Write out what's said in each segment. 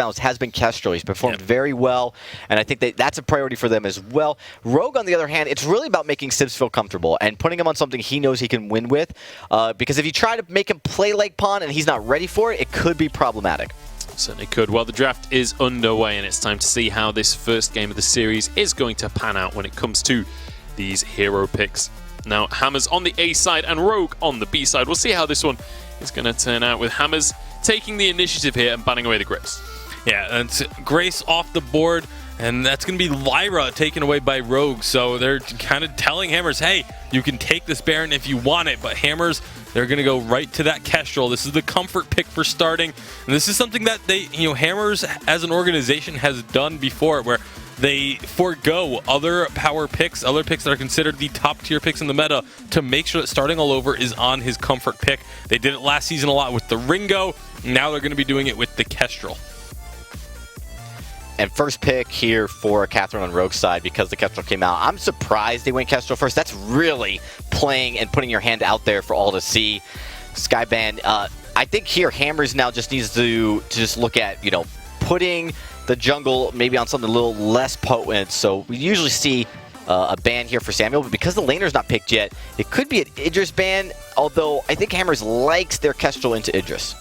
finals has been KESTREL. He's performed very well, and I think that's a priority for them as well. Rogue, on the other hand, it's really about making Sibs feel comfortable and putting him on something he knows he can win with, because if you try to make him play like pawn and he's not ready for it, it could be problematic. Certainly could. Well, the draft is underway, and it's time to see how this first game of the series is going to pan out when it comes to these hero picks. Now, Hammers on the A side and Rogue on the B side. We'll see how this one is going to turn out, with Hammers taking the initiative here and banning away the Grace. Yeah, and it's Grace off the board, and that's going to be Lyra taken away by Rogue. So they're kind of telling Hammers, hey, you can take this Baron if you want it, but Hammers, they're going to go right to that Kestrel. This is the comfort pick for starting, and this is something that Hammers as an organization has done before, where they forego other power picks, other picks that are considered the top tier picks in the meta, to make sure that starting all over is on his comfort pick. They did it last season a lot with the Ringo. Now they're going to be doing it with the Kestrel. And first pick here for Catherine on Rogue's side, because the Kestrel came out. I'm surprised they went Kestrel first. That's really playing and putting your hand out there for all to see. Skyban, I think here Hammers now just needs to just look at, putting the jungle maybe on something a little less potent. So we usually see a ban here for Samuel, but because the laner's not picked yet, it could be an Idris ban, although I think Hammers likes their Kestrel into Idris.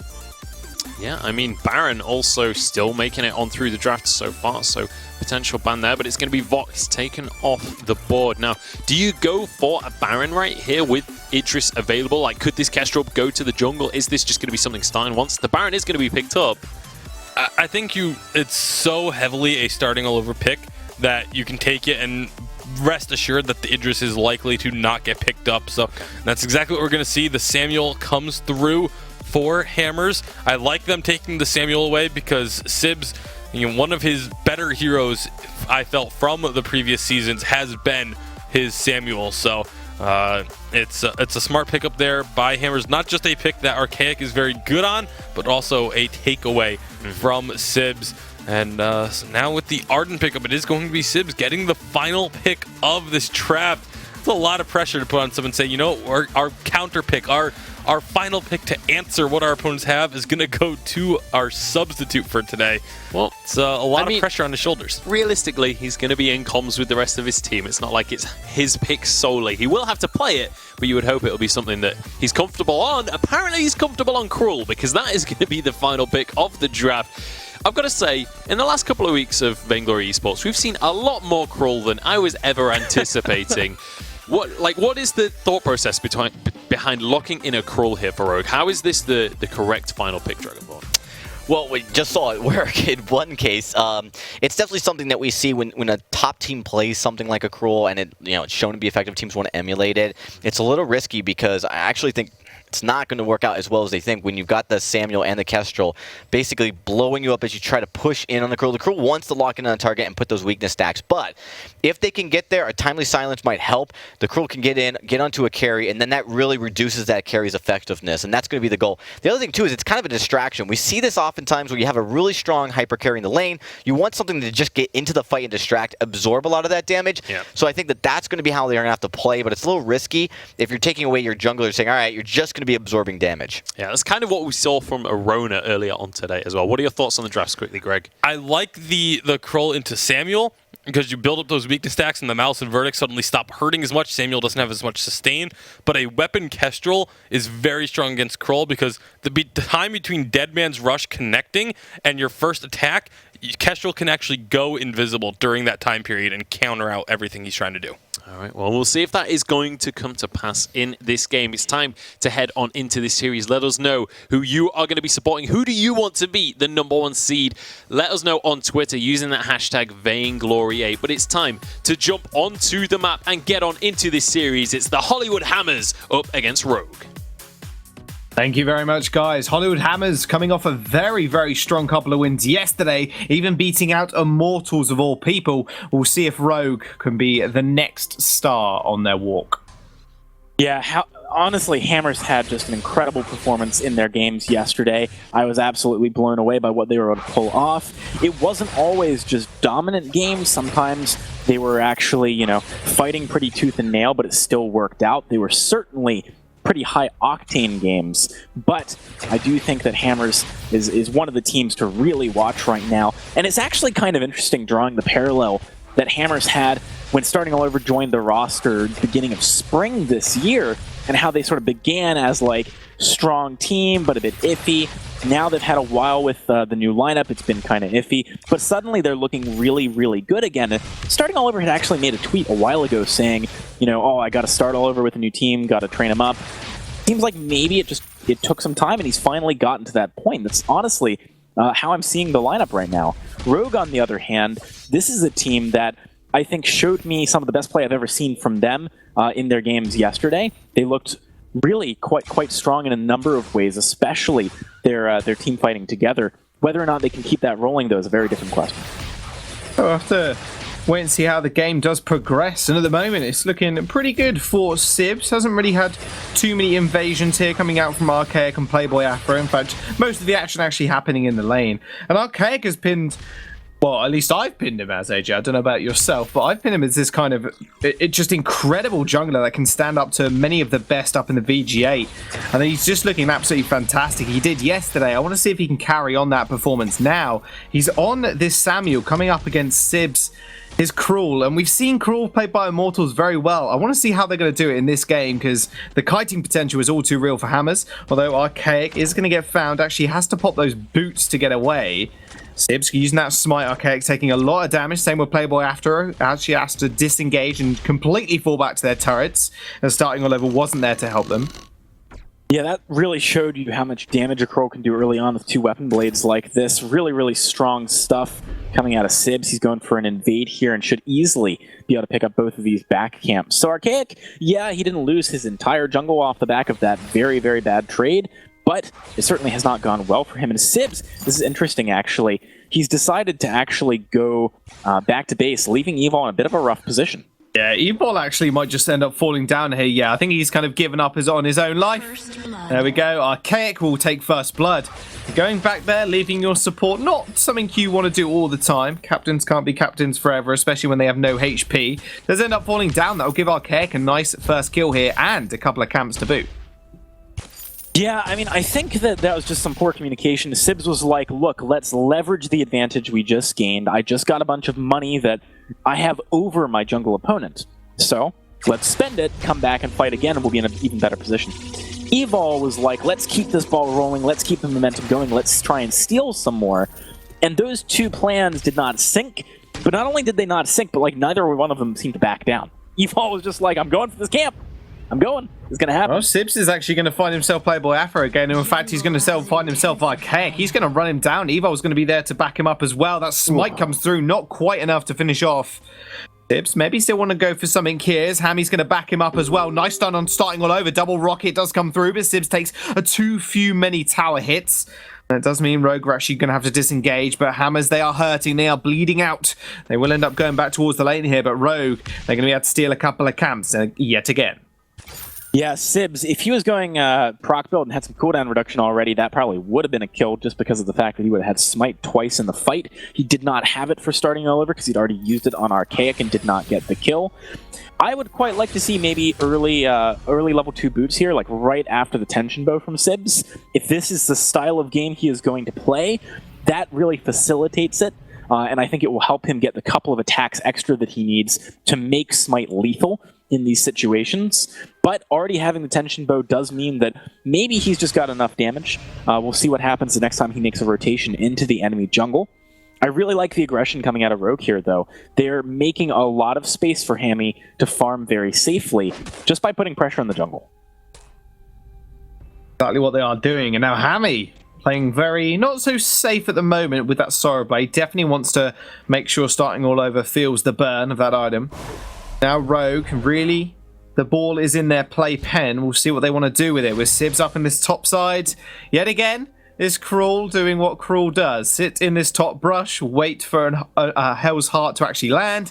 Yeah, I mean, Baron also still making it on through the draft so far, so potential ban there, but it's going to be Vox taken off the board. Now, do you go for a Baron right here with Idris available? Like, could this Kestrel go to the jungle? Is this just going to be something Stein wants? The Baron is going to be picked up. I think it's so heavily a starting all over pick that you can take it and rest assured that the Idris is likely to not get picked up. So that's exactly what we're going to see. The Samuel comes through for Hammers. I like them taking the Samuel away because Sibs, one of his better heroes, I felt, from the previous seasons has been his Samuel. So it's a smart pickup there by Hammers. Not just a pick that Archaic is very good on, but also a takeaway from Sibs. And now with the Arden pickup, it is going to be Sibs getting the final pick of this draft. It's a lot of pressure to put on someone and say, our counter pick, our final pick to answer what our opponents have is going to go to our substitute for today. Well, it's a lot of pressure on his shoulders. Realistically, he's going to be in comms with the rest of his team. It's not like it's his pick solely. He will have to play it, but you would hope it'll be something that he's comfortable on. Apparently, he's comfortable on Cruel, because that is going to be the final pick of the draft. I've got to say, in the last couple of weeks of Vainglory Esports, we've seen a lot more Cruel than I was ever anticipating. What is the thought process behind locking in a Cruel here for Rogue? How is this the correct final pick, Dragonborn? Well, we just saw it work in one case. It's definitely something that we see when a top team plays something like a Cruel, and it's shown to be effective. Teams want to emulate it. It's a little risky because I actually think it's not going to work out as well as they think when you've got the Samuel and the Kestrel basically blowing you up as you try to push in on the Cruel. The Cruel wants to lock in on a target and put those weakness stacks, but if they can get there, a timely silence might help. The Cruel can get in, get onto a carry, and then that really reduces that carry's effectiveness, and that's going to be the goal. The other thing, too, is it's kind of a distraction. We see this oftentimes where you have a really strong hyper carry in the lane. You want something to just get into the fight and distract, absorb a lot of that damage. Yeah. So I think that's going to be how they're going to have to play, but it's a little risky if you're taking away your jungler, saying, all right, you're just going to be absorbing damage. Yeah, that's kind of what we saw from Arona earlier on today as well. What are your thoughts on the drafts quickly, Greg? I like the Cruel into Samuel, because you build up those weakness stacks and the Malice and Verdict suddenly stop hurting as much. Samuel doesn't have as much sustain, but a weapon Kestrel is very strong against Cruel, because the time between Dead Man's Rush connecting and your first attack, Kestrel can actually go invisible during that time period and counter out everything he's trying to do. All right, well, we'll see if that is going to come to pass in this game. It's time to head on into this series. Let us know who you are going to be supporting. Who do you want to be the #1 seed? Let us know on Twitter using that hashtag Vainglory8. But it's time to jump onto the map and get on into this series. It's the Hollywood Hammers up against Rogue. Thank you very much, guys. Hollywood Hammers coming off a very, very strong couple of wins yesterday, even beating out Immortals of all people. We'll see if Rogue can be the next star on their walk. Yeah, honestly, Hammers had just an incredible performance in their games yesterday. I was absolutely blown away by what they were able to pull off. It wasn't always just dominant games. Sometimes they were actually, fighting pretty tooth and nail, but it still worked out. They were certainly pretty high octane games. But I do think that Hammers is one of the teams to really watch right now. And it's actually kind of interesting drawing the parallel that Hammers had when Starting All Over joined the roster beginning of spring this year, and how they sort of began as like strong team but a bit iffy. Now they've had a while with the new lineup. It's been kind of iffy, but suddenly they're looking really, really good again. And Starting All Over had actually made a tweet a while ago saying, you know, oh, I got to start all over with a new team, got to train them up. Seems like maybe it took some time, and he's finally gotten to that point. That's honestly how I'm seeing the lineup right now. Rogue, on the other hand, this is a team that I think showed me some of the best play I've ever seen from them in their games yesterday. They looked really quite strong in a number of ways, especially their team fighting together. Whether or not they can keep that rolling, though, is a very different question. We'll have to wait and see how the game does progress. And at the moment, it's looking pretty good for Sibs. Hasn't really had too many invasions here coming out from Archaic and Playboy Afro. In fact, most of the action actually happening in the lane. And Archaic has pinned... Well, at least I've pinned him as AJ. I don't know about yourself, but I've pinned him as this kind of just incredible jungler that can stand up to many of the best up in the VG8. And he's just looking absolutely fantastic. He did yesterday. I want to see if he can carry on that performance now. He's on this Samuel coming up against Sibs. Is Cruel, and we've seen Cruel played by Immortals very well. I want to see how they're going to do it in this game, because the kiting potential is all too real for Hammers, although Archaic is going to get found. Actually has to pop those boots to get away. Sibs using that smite. Archaic taking a lot of damage. Same with Playboy after. Actually has to disengage and completely fall back to their turrets, and Starting All Over wasn't there to help them. Yeah, that really showed you how much damage a Crow can do early on with two weapon blades like this. Really, really strong stuff coming out of Sibs. He's going for an invade here and should easily be able to pick up both of these back camps. So Archaic, yeah, he didn't lose his entire jungle off the back of that very, very bad trade, but it certainly has not gone well for him. And Sibs, this is interesting actually, he's decided to actually go back to base, leaving Evil in a bit of a rough position. Yeah, Evil actually might just end up falling down here. Yeah, I think he's kind of given up on his own life. There we go. Archaic will take first blood. Going back there, leaving your support. Not something you want to do all the time. Captains can't be captains forever, especially when they have no HP. Does end up falling down. That'll give Archaic a nice first kill here and a couple of camps to boot. Yeah, I mean, I think that was just some poor communication. Sibs was like, look, let's leverage the advantage we just gained. I just got a bunch of money that I have over my jungle opponent. So, let's spend it, come back and fight again, and we'll be in an even better position. Evol was like, let's keep this ball rolling, let's keep the momentum going, let's try and steal some more. And those two plans did not sync, but not only did they not sync, but like neither one of them seemed to back down. Evol was just like, I'm going for this camp. I'm going. It's going to happen. Well, Sibs is actually going to find himself Playboy Afro again. And in fact, he's going to find himself Archaic. He's going to run him down. Evol's going to be there to back him up as well. That smite comes through. Not quite enough to finish off Sibs. Maybe still want to go for something here. Hammy's going to back him up as well. Nice stun on Starting All Over. Double rocket does come through, but Sibs takes too many tower hits. That does mean Rogue are actually going to have to disengage, but Hammers, they are hurting. They are bleeding out. They will end up going back towards the lane here, but Rogue, they're going to be able to steal a couple of camps yet again. Yeah, Sibs, if he was going proc build and had some cooldown reduction already, that probably would have been a kill just because of the fact that he would have had smite twice in the fight. He did not have it for Starting All Over because he'd already used it on Archaic and did not get the kill. I would quite like to see maybe early level 2 boots here, like right after the tension bow from Sibs. If this is the style of game he is going to play, that really facilitates it. And I think it will help him get the couple of attacks extra that he needs to make smite lethal in these situations. But already having the tension bow does mean that maybe he's just got enough damage. We'll see what happens the next time he makes a rotation into the enemy jungle. I really like the aggression coming out of Rogue here, though. They're making a lot of space for Hammy to farm very safely just by putting pressure on the jungle. Exactly what they are doing. And now Hammy playing very not so safe at the moment with that Sorrow Blade. Definitely wants to make sure Starting All Over feels the burn of that item. Now Rogue, really, the ball is in their play pen. We'll see what they want to do with it. With Sibs up in this top side yet again. Is Cruel doing what Cruel does? Sit in this top brush, wait for a Hell's Heart to actually land,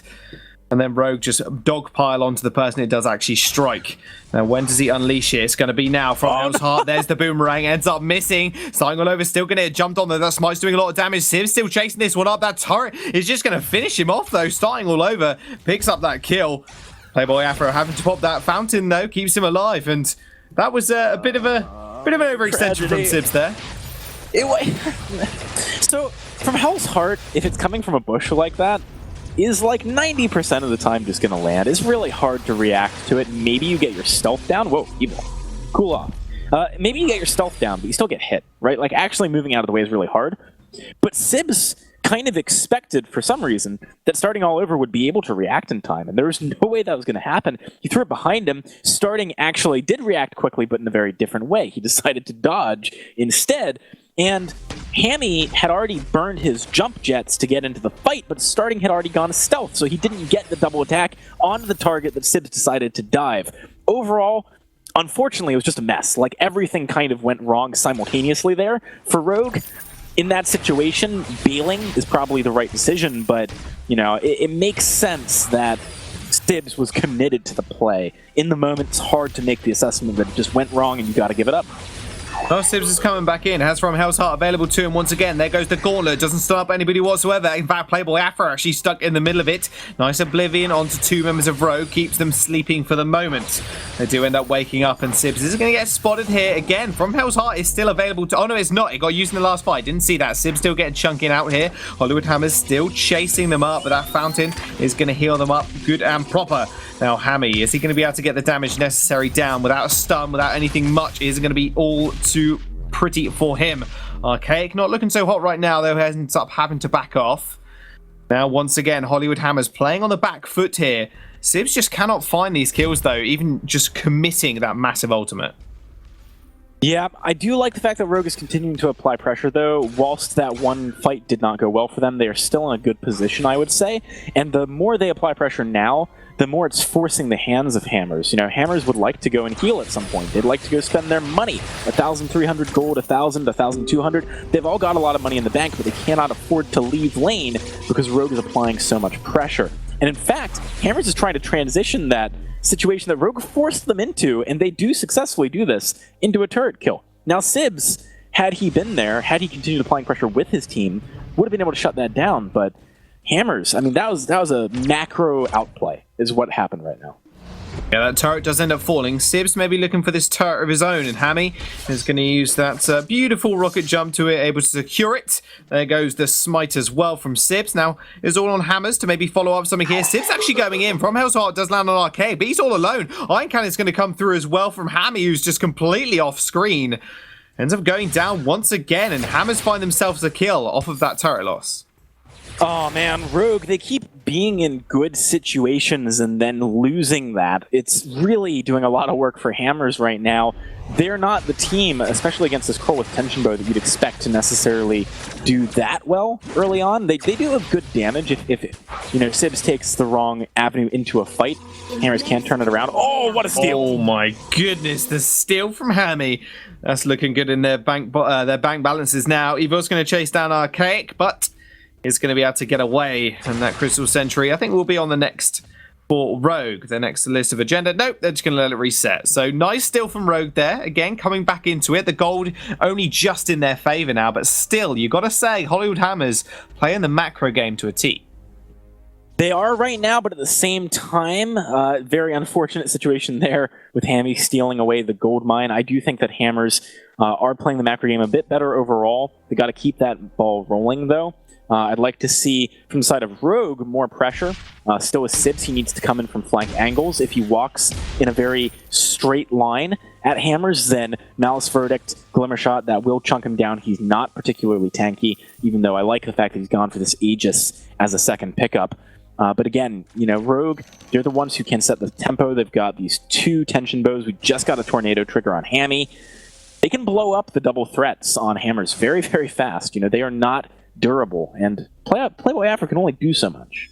and then Rogue just dogpile onto the person it does actually strike. Now, when does he unleash it? It's going to be now from Hell's Heart. There's the boomerang, ends up missing. Starting All Over still going to get jumped on there. That smite's doing a lot of damage. Sibs still chasing this one up. That turret is just going to finish him off, though. Starting All Over picks up that kill. Playboy Afro having to pop that fountain, though, keeps him alive, and That was a bit of an overextension from Sibs there. So, from Hell's Heart, if it's coming from a bush like that, is like 90% of the time just going to land. It's really hard to react to it. Maybe you get your stealth down. Whoa, evil. Cool off. Maybe you get your stealth down, but you still get hit, right? Like, actually moving out of the way is really hard. But Sibs kind of expected, for some reason, that starting all over would be able to react in time, and there was no way that was going to happen. He threw it behind him. Starting actually did react quickly, but in a very different way. He decided to dodge instead, and Hammy had already burned his jump jets to get into the fight, but Starting had already gone stealth, so he didn't get the double attack onto the target that Sibs decided to dive. Overall, unfortunately, it was just a mess. Like, everything kind of went wrong simultaneously there. For Rogue, in that situation, bailing is probably the right decision, but, you know, it makes sense that Sibs was committed to the play. In the moment, it's hard to make the assessment that it just went wrong and you got to give it up. Oh, Sibs is coming back in. Has from Hell's Heart available to him once again. There goes the gauntlet. Doesn't stun up anybody whatsoever. In fact, Playboy Afro actually stuck in the middle of it. Nice Oblivion onto two members of Rogue. Keeps them sleeping for the moment. They do end up waking up, and Sibs is going to get spotted here again. From Hell's Heart is still available to... Oh, no, it's not. It got used in the last fight. Didn't see that. Sibs still getting chunking out here. Hollywood Hammer's still chasing them up, but that fountain is going to heal them up good and proper. Now, Hammy, is he going to be able to get the damage necessary down without a stun, without anything much? Is it going to be all too pretty for him? Archaic not looking so hot right now, though. Ends up having to back off. Now, once again, Hollywood Hammer's playing on the back foot here. Sibs just cannot find these kills, though, even just committing that massive ultimate. Yeah, I do like the fact that Rogue is continuing to apply pressure, though. Whilst that one fight did not go well for them, they are still in a good position, I would say. And the more they apply pressure now, the more it's forcing the hands of Hammers. You know, Hammers would like to go and heal at some point. They'd like to go spend their money. 1,300 gold, 1,000, 1,200. They've all got a lot of money in the bank, but they cannot afford to leave lane because Rogue is applying so much pressure. And in fact, Hammers is trying to transition that situation that Rogue forced them into, and they do successfully do this, into a turret kill. Now, Sibs, had he been there, had he continued applying pressure with his team, would have been able to shut that down, but Hammers, I mean, that was a macro outplay, is what happened right now. Yeah, that turret does end up falling. Sibs may be looking for this turret of his own, and Hammy is going to use that beautiful rocket jump to it, able to secure it. There goes the smite as well from Sibs. Now, it's all on Hammers to maybe follow up something here. Sibs actually going in. From Hell's Heart does land on Arcade, but he's all alone. Iron Cannon's going to come through as well from Hammy, who's just completely off screen. Ends up going down once again, and Hammers find themselves a kill off of that turret loss. Oh man, Rogue, they keep being in good situations and then losing that. It's really doing a lot of work for Hammers right now. They're not the team, especially against this Kroll with Tension Bow, that you'd expect to necessarily do that well early on. They do have good damage if you know, Sibs takes the wrong avenue into a fight. Hammers can't turn it around. Oh, what a steal! Oh my goodness, the steal from Hammy. That's looking good in their bank balances now. Evil's going to chase down Archaic, but is going to be able to get away, and that Crystal Sentry I think will be on the next for Rogue, the next list of agenda. Nope, they're just going to let it reset. So nice steal from Rogue there, again coming back into it. The gold only just in their favor now, but still, you got to say Hollywood Hammers playing the macro game to a T. They are right now, but at the same time, very unfortunate situation there with Hammy stealing away the gold mine. I do think that Hammers are playing the macro game a bit better overall. They got to keep that ball rolling though. I'd like to see, from the side of Rogue, more pressure. Still with Sibs, he needs to come in from flank angles. If he walks in a very straight line at Hammers, then Malice Verdict, Glimmer Shot, that will chunk him down. He's not particularly tanky, even though I like the fact that he's gone for this Aegis as a second pickup. But again, you know, Rogue, they're the ones who can set the tempo. They've got these two Tension Bows. We just got a Tornado trigger on Hammy. They can blow up the double threats on Hammers very, very fast. You know, they are not durable, and Playboy Afro can only do so much.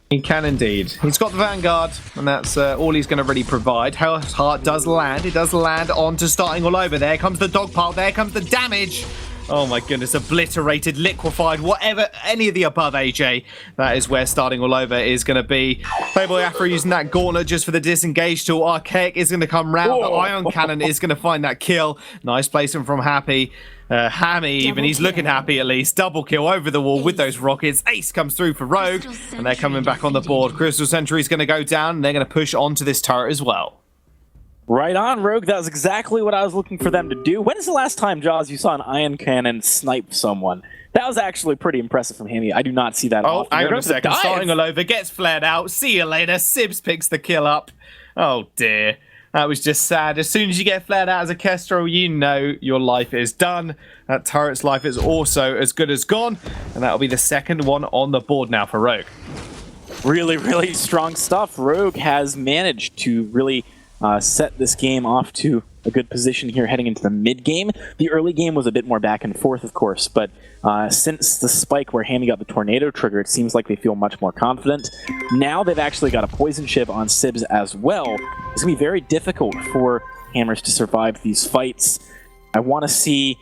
He can indeed. He's got the Vanguard, and that's all he's going to really provide. Hell's Heart does land. It does land onto starting all over. There comes the dog pile. There comes the damage. Oh my goodness, obliterated, liquefied, whatever, any of the above, AJ. That is where starting all over is going to be. Playboy Afro using that gauntlet just for the disengage tool. Archaic is going to come round. The Ion Cannon is going to find that kill. Nice placement from Happy. Hammy, even he's looking happy at least. Double kill over the wall with those rockets. Ace comes through for Rogue, and they're coming back on the board. Crystal Sentry is going to go down, and they're going to push onto this turret as well. Right on, Rogue. That was exactly what I was looking for them to do. When is the last time, Jaws, you saw an ion cannon snipe someone? That was actually pretty impressive from him. I do not see that often. Hang There on a goes the second. dive. Starting all over, gets flared out. See you later. Sibs picks the kill up. Oh dear. That was just sad. As soon as you get flared out as a Kestrel, you know your life is done. That turret's life is also as good as gone. And that'll be the second one on the board now for Rogue. Really, really strong stuff. Rogue has managed to really set this game off to a good position here heading into the mid-game. The early game was a bit more back and forth, of course, but since the spike where Hammy got the tornado trigger, it seems like they feel much more confident. Now they've actually got a poison shiv on Sibs as well. It's going to be very difficult for Hammers to survive these fights. I want to see...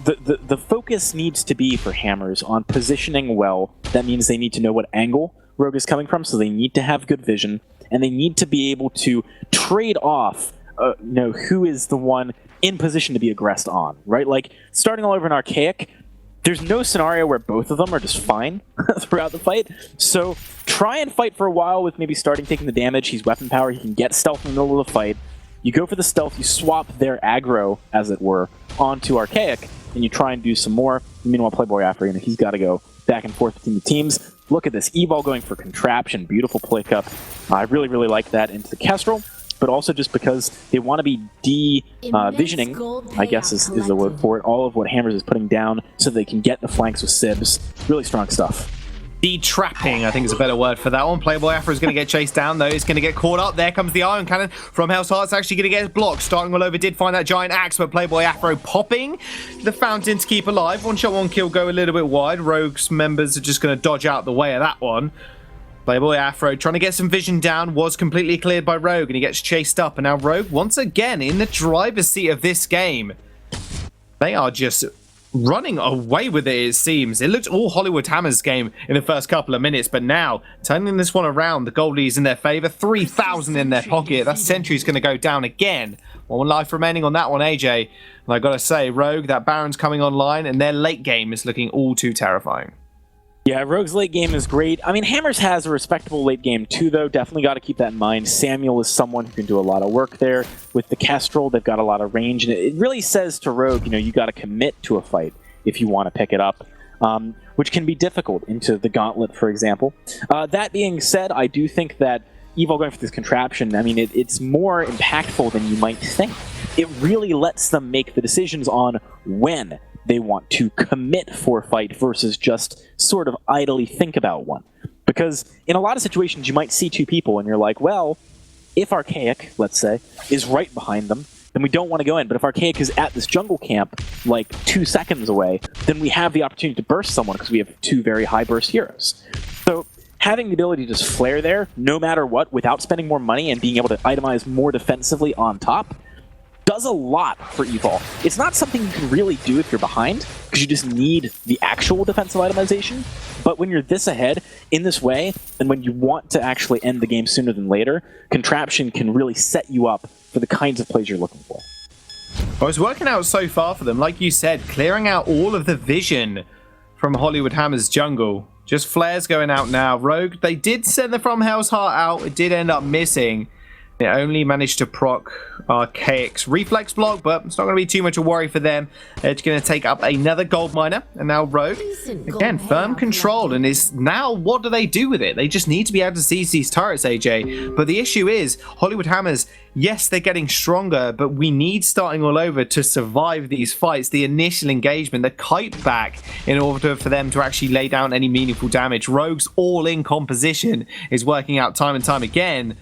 The focus needs to be for Hammers on positioning well. That means they need to know what angle Rogue is coming from, so they need to have good vision, and they need to be able to trade off who is the one in position to be aggressed on, right? Like, starting all over an Archaic, there's no scenario where both of them are just fine throughout the fight. So try and fight for a while with maybe starting taking the damage. He's weapon power. He can get stealth in the middle of the fight. You go for the stealth. You swap their aggro, as it were, onto Archaic, and you try and do some more. Meanwhile, Playboy Afro, he's got to go back and forth between the teams. Look at this. Evol going for Contraption. Beautiful play cup. I really, really like that into the Kestrel. But also just because they want to be visioning, I guess is the word for it, all of what Hammers is putting down so they can get the flanks with Sibs. Really strong stuff. De-trapping, I think is a better word for that one. Playboy Afro is going to get chased down, though. He's going to get caught up. There comes the Iron Cannon from Hell's Heart's actually going to get blocked. Starting all over, did find that giant axe, but Playboy Afro popping the fountain to keep alive. One shot, one kill, go a little bit wide. Rogue's members are just going to dodge out the way of that one. Playboy Afro trying to get some vision down, was completely cleared by Rogue, and he gets chased up. And now Rogue, once again, in the driver's seat of this game. They are just running away with it, it seems. It looked all Hollywood Hammers game in the first couple of minutes, but now, turning this one around, the Goldies in their favor, 3,000 in their pocket. That Sentry's going to go down again. One life remaining on that one, AJ. And I got to say, Rogue, that Baron's coming online, and their late game is looking all too terrifying. Yeah, Rogue's late game is great. I mean, Hammers has a respectable late game too, though. Definitely got to keep that in mind. Samuel is someone who can do a lot of work there. With the Kestrel, they've got a lot of range, and it really says to Rogue, you got to commit to a fight if you want to pick it up, which can be difficult into the Gauntlet, for example. That being said, I do think that Evil going for this Contraption, I mean, it's more impactful than you might think. It really lets them make the decisions on when they want to commit for a fight versus just sort of idly think about one. Because in a lot of situations, you might see two people and you're like, well, if Archaic, let's say, is right behind them, then we don't want to go in. But if Archaic is at this jungle camp, like 2 seconds away, then we have the opportunity to burst someone because we have two very high burst heroes. So having the ability to just flare there, no matter what, without spending more money and being able to itemize more defensively on top, does a lot for Evol. It's not something you can really do if you're behind, because you just need the actual defensive itemization. But when you're this ahead, in this way, and when you want to actually end the game sooner than later, Contraption can really set you up for the kinds of plays you're looking for. Well, it's working out so far for them. Like you said, clearing out all of the vision from Hollywood Hammers jungle. Just flares going out now. Rogue, they did send the From Hell's Heart out. It did end up missing. They only managed to proc Archaic's reflex block, but it's not going to be too much a worry for them. It's going to take up another gold miner, and now Rogue, again, firm control, and is now, what do they do with it? They just need to be able to seize these turrets, AJ. But the issue is, Hollywood Hammers, yes, they're getting stronger, but we need starting all over to survive these fights. The initial engagement, the kite back, in order for them to actually lay down any meaningful damage. Rogue's all-in composition is working out time and time again.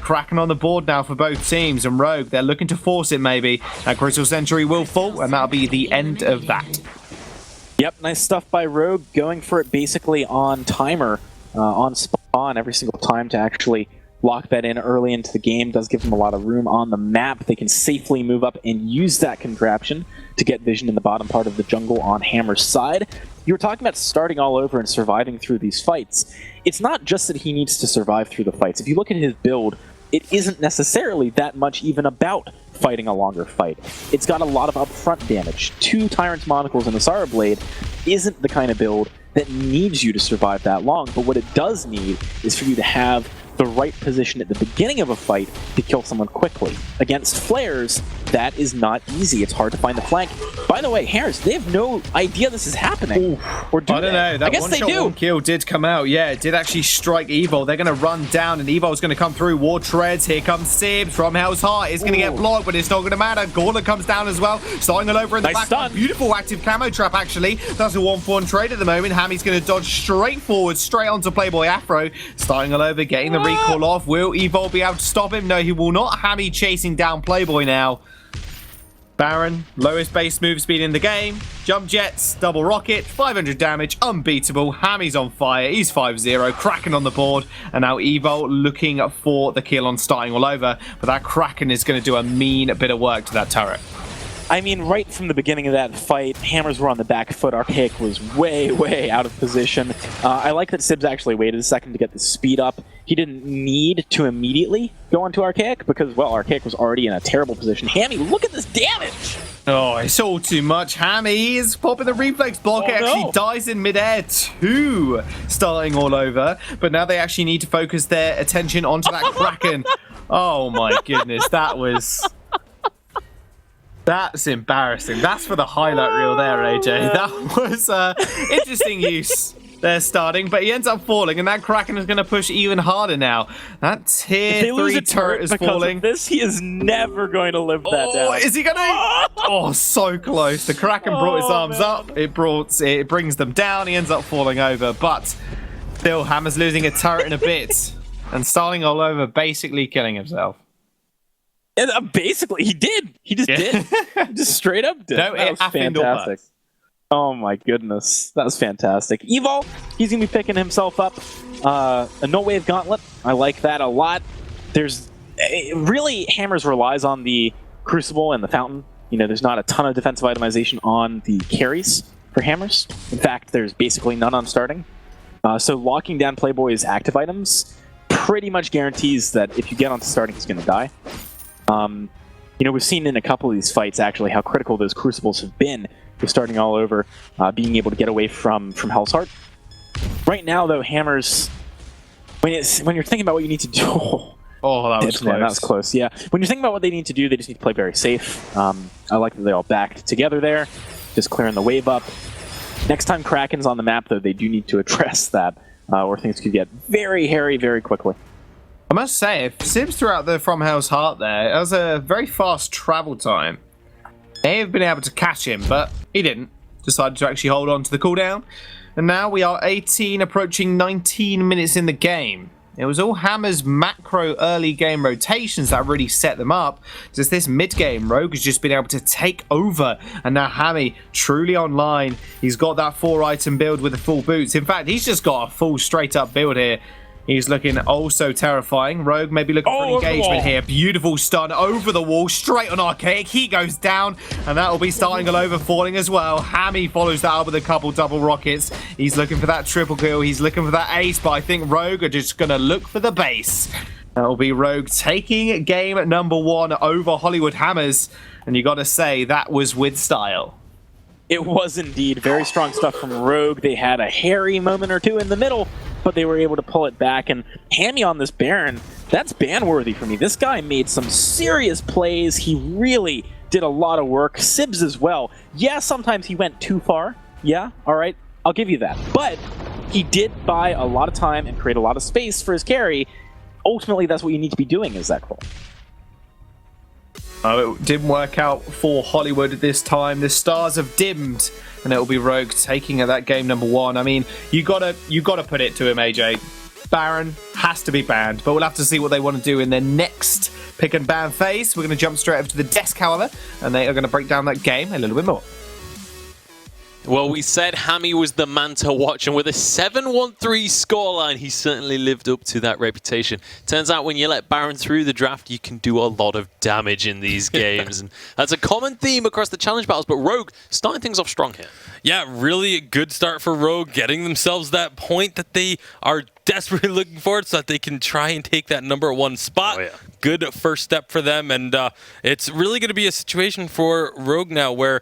Kraken on the board now for both teams, and Rogue, they're looking to force it maybe. Crystal Century will fall, and that'll be the end of that. Yep, nice stuff by Rogue, going for it basically on timer, on spawn every single time to actually lock that in early into the game. Does give them a lot of room on the map. They can safely move up and use that Contraption to get vision in the bottom part of the jungle on Hammer's side. You were talking about starting all over and surviving through these fights. It's not just that he needs to survive through the fights. If you look at his build, it isn't necessarily that much even about fighting a longer fight. It's got a lot of upfront damage. 2 Tyrant's Monocles and a Sara Blade isn't the kind of build that needs you to survive that long, but what it does need is for you to have the right position at the beginning of a fight to kill someone quickly. Against flares, that is not easy. It's hard to find the flank. By the way, Harris, they have no idea this is happening. Or do I don't know. That I guess one they shot, do. one kill did come out. Yeah, it did actually strike Evo. They're going to run down, and Evo's going to come through. War treads. Here comes Sibs from Hell's Heart. It's going to get blocked, but it's not going to matter. Gauntlet comes down as well. Starting all over in the Nice back. stun. Beautiful active camo trap, actually. That's a 1-for-1 trade at the moment. Hammy's going to dodge straight forward, straight onto Playboy Afro. Starting all over, getting the recall off. Will Evo be able to stop him? No, he will not. Hammy chasing down Playboy now. Baron, lowest base move speed in the game. Jump jets, double rocket, 500 damage, unbeatable. Hammy's on fire. He's 5-0, Kraken on the board. And now Evo looking for the kill on starting all over. But that Kraken is going to do a mean bit of work to that turret. I mean, right from the beginning of that fight, Hammers were on the back foot. Archaic was way, way out of position. I like that Sibs actually waited a second to get the speed up. He didn't need to immediately go onto Archaic because, well, Archaic was already in a terrible position. Hammy, look at this damage! Oh, it's all too much. Hammy is popping the reflex block. Oh, It actually no. dies in midair too, starting all over. But now they actually need to focus their attention onto that Kraken. Oh my goodness, that's embarrassing. That's for the highlight reel there, AJ. That was interesting use. They're starting, but he ends up falling, and that Kraken is going to push even harder now. That tier They lose 3 a turret is because falling. of this. He is never going to live that down. Is he gonna? Oh, so close. The Kraken brought his arms man. up. It brings them down. He ends up falling over, but still, Hammer's losing a turret in a bit, and starting all over, basically killing himself. And, basically, he did. He just did. He just straight up did. No, That was effing or fantastic. buts. Oh my goodness, that was fantastic. Evo, he's gonna be picking himself up. A no wave gauntlet, I like that a lot. There's really Hammers relies on the Crucible and the Fountain. You know, there's not a ton of defensive itemization on the carries for Hammers. In fact, there's basically none on starting. So locking down Playboy's active items pretty much guarantees that if you get onto starting, he's gonna die. You know, we've seen in a couple of these fights actually how critical those Crucibles have been. We're starting all over, being able to get away from Hell's Heart. Right now, though, Hammers, when you're thinking about what you need to do, Oh, that was close. man, that was close. Yeah, when you're thinking about what they need to do, they just need to play very safe. I like that they all backed together there, just clearing the wave up. Next time Kraken's on the map, though, they do need to address that, or things could get very hairy very quickly. I must say, if Sibs threw out the From Hell's Heart there, it was a very fast travel time. They have been able to catch him, but he didn't. Decided to actually hold on to the cooldown. And now we are 18, approaching 19 minutes in the game. It was all Hammer's macro early game rotations that really set them up. Just this mid game, Rogue has just been able to take over. And now Hammy truly online. He's got that 4-item build with the full boots. In fact, he's just got a full straight up build here. He's looking oh so terrifying. Rogue maybe looking for an engagement here. Beautiful stun over the wall, straight on Archaic. He goes down, and that will be starting all over, falling as well. Hammy follows that up with a couple double rockets. He's looking for that triple kill. He's looking for that ace, but I think Rogue are just going to look for the base. That will be Rogue taking game number 1 over Hollywood Hammers. And you got to say, that was with style. It was indeed very strong stuff from Rogue. They had a hairy moment or two in the middle, but they were able to pull it back. And Hammy on this Baron, that's ban-worthy for me. This guy made some serious plays. He really did a lot of work. Sibs as well. Yeah, sometimes he went too far. Yeah, all right, I'll give you that. But he did buy a lot of time and create a lot of space for his carry. Ultimately, that's what you need to be doing is that goal. Oh, it didn't work out for Hollywood this time. The stars have dimmed, and it'll be Rogue taking that game number 1. I mean, you gotta put it to him, AJ. Baron has to be banned, but we'll have to see what they want to do in their next pick and ban phase. We're going to jump straight over to the desk, however, and they are going to break down that game a little bit more. Well, we said Hammy was the man to watch, and with a 7-1-3 scoreline, he certainly lived up to that reputation. Turns out when you let Baron through the draft, you can do a lot of damage in these games, and that's a common theme across the challenge battles, but Rogue starting things off strong here. Yeah, really a good start for Rogue, getting themselves that point that they are desperately looking for so that they can try and take that number 1 spot. Oh, yeah. Good first step for them, and it's really going to be a situation for Rogue now where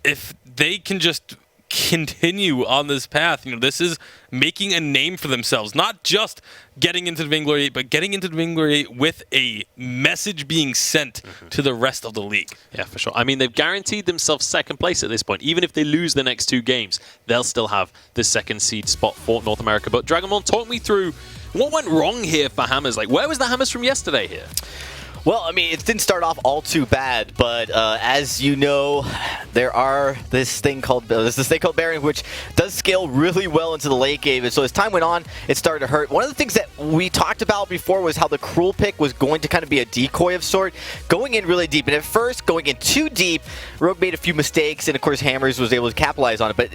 if they can just continue on this path. This is making a name for themselves, not just getting into the Vainglory8, but getting into the Vainglory8 with a message being sent to the rest of the league. Yeah, for sure. I mean, they've guaranteed themselves second place at this point. Even if they lose the next 2 games, they'll still have the second seed spot for North America. But Dragonmon, talk me through what went wrong here for Hammers. Like, where was the Hammers from yesterday here? Well, I mean, it didn't start off all too bad, but as you know, there are this thing called Baron, which does scale really well into the late game. And so as time went on, it started to hurt. One of the things that we talked about before was how the Cruel pick was going to kind of be a decoy of sort, going in really deep. And at first, going in too deep, Rogue made a few mistakes, and of course, Hammers was able to capitalize on it. But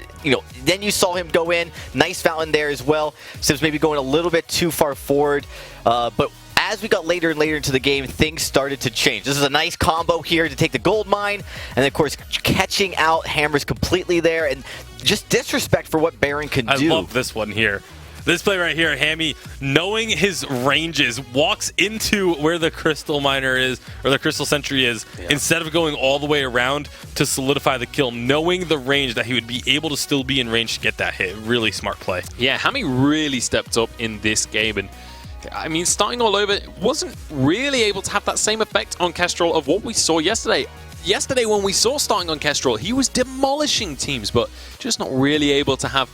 then you saw him go in, nice fountain there as well. Sims maybe going a little bit too far forward, but as we got later and later into the game, things started to change. This is a nice combo here to take the gold mine, and of course, catching out Hammers completely there, and just disrespect for what Baron can do. I love this one here. This play right here, Hammy, knowing his ranges, walks into where the Crystal Miner is, or the Crystal Sentry is, instead of going all the way around to solidify the kill, knowing the range that he would be able to still be in range to get that hit. Really smart play. Yeah, Hammy really stepped up in this game, and I mean, starting all over wasn't really able to have that same effect on KESTREL of what we saw yesterday. Yesterday, when we saw starting on KESTREL, he was demolishing teams, but just not really able to have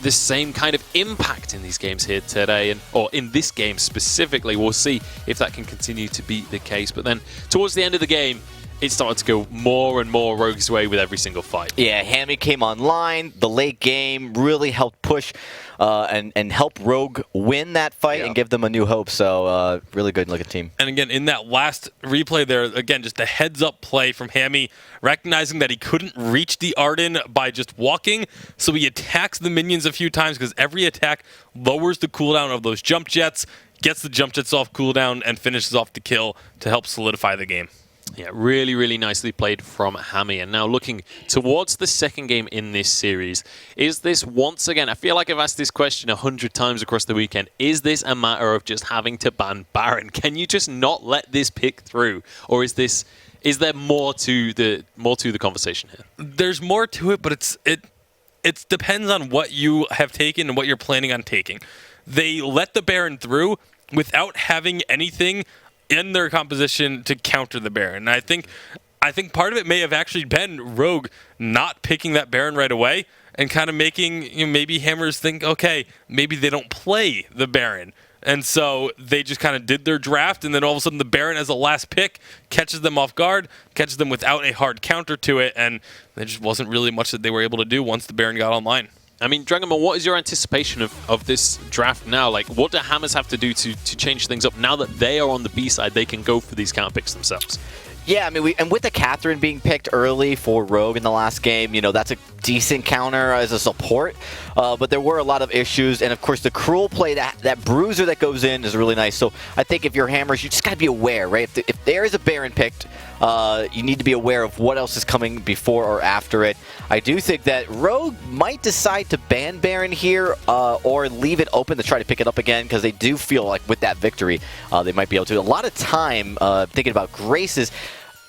the same kind of impact in these games here today, or in this game specifically. We'll see if that can continue to be the case. But then, towards the end of the game, it started to go more and more Rogue's way with every single fight. Yeah, Hammy came online. The late game really helped push and help Rogue win that fight and give them a new hope. So really good looking team. And again, in that last replay there, again, just a heads-up play from Hammy, recognizing that he couldn't reach the Arden by just walking, so he attacks the minions a few times because every attack lowers the cooldown of those jump jets, gets the jump jets off cooldown, and finishes off the kill to help solidify the game. Yeah, really, really nicely played from Hammy. And now looking towards the second game in this series, is this once again, I feel like I've asked this question 100 times across the weekend, is this a matter of just having to ban Baron? Can you just not let this pick through? Or is there more to the conversation here? There's more to it, but it depends on what you have taken and what you're planning on taking. They let the Baron through without having anything in their composition to counter the Baron. And I think part of it may have actually been Rogue not picking that Baron right away and kind of making maybe Hammers think, okay, maybe they don't play the Baron. And so they just kind of did their draft, and then all of a sudden the Baron as a last pick catches them off guard, catches them without a hard counter to it, and there just wasn't really much that they were able to do once the Baron got online. I mean, Dragonmon, what is your anticipation of this draft now? Like, what do Hammers have to do to change things up now that they are on the B side? They can go for these counter picks themselves. Yeah, I mean, and with the Catherine being picked early for Rogue in the last game, that's a decent counter as a support. But there were a lot of issues, and of course, the Cruel play, that bruiser that goes in is really nice. So I think if you're Hammers, you just got to be aware, right? If there is a Baron picked, you need to be aware of what else is coming before or after it. I do think that Rogue might decide to ban Baron here or leave it open to try to pick it up again, because they do feel like with that victory, they might be able to. A lot of time thinking about Graces.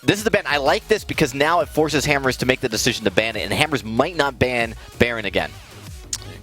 This is the ban. I like this because now it forces Hammers to make the decision to ban it, and Hammers might not ban Baron again.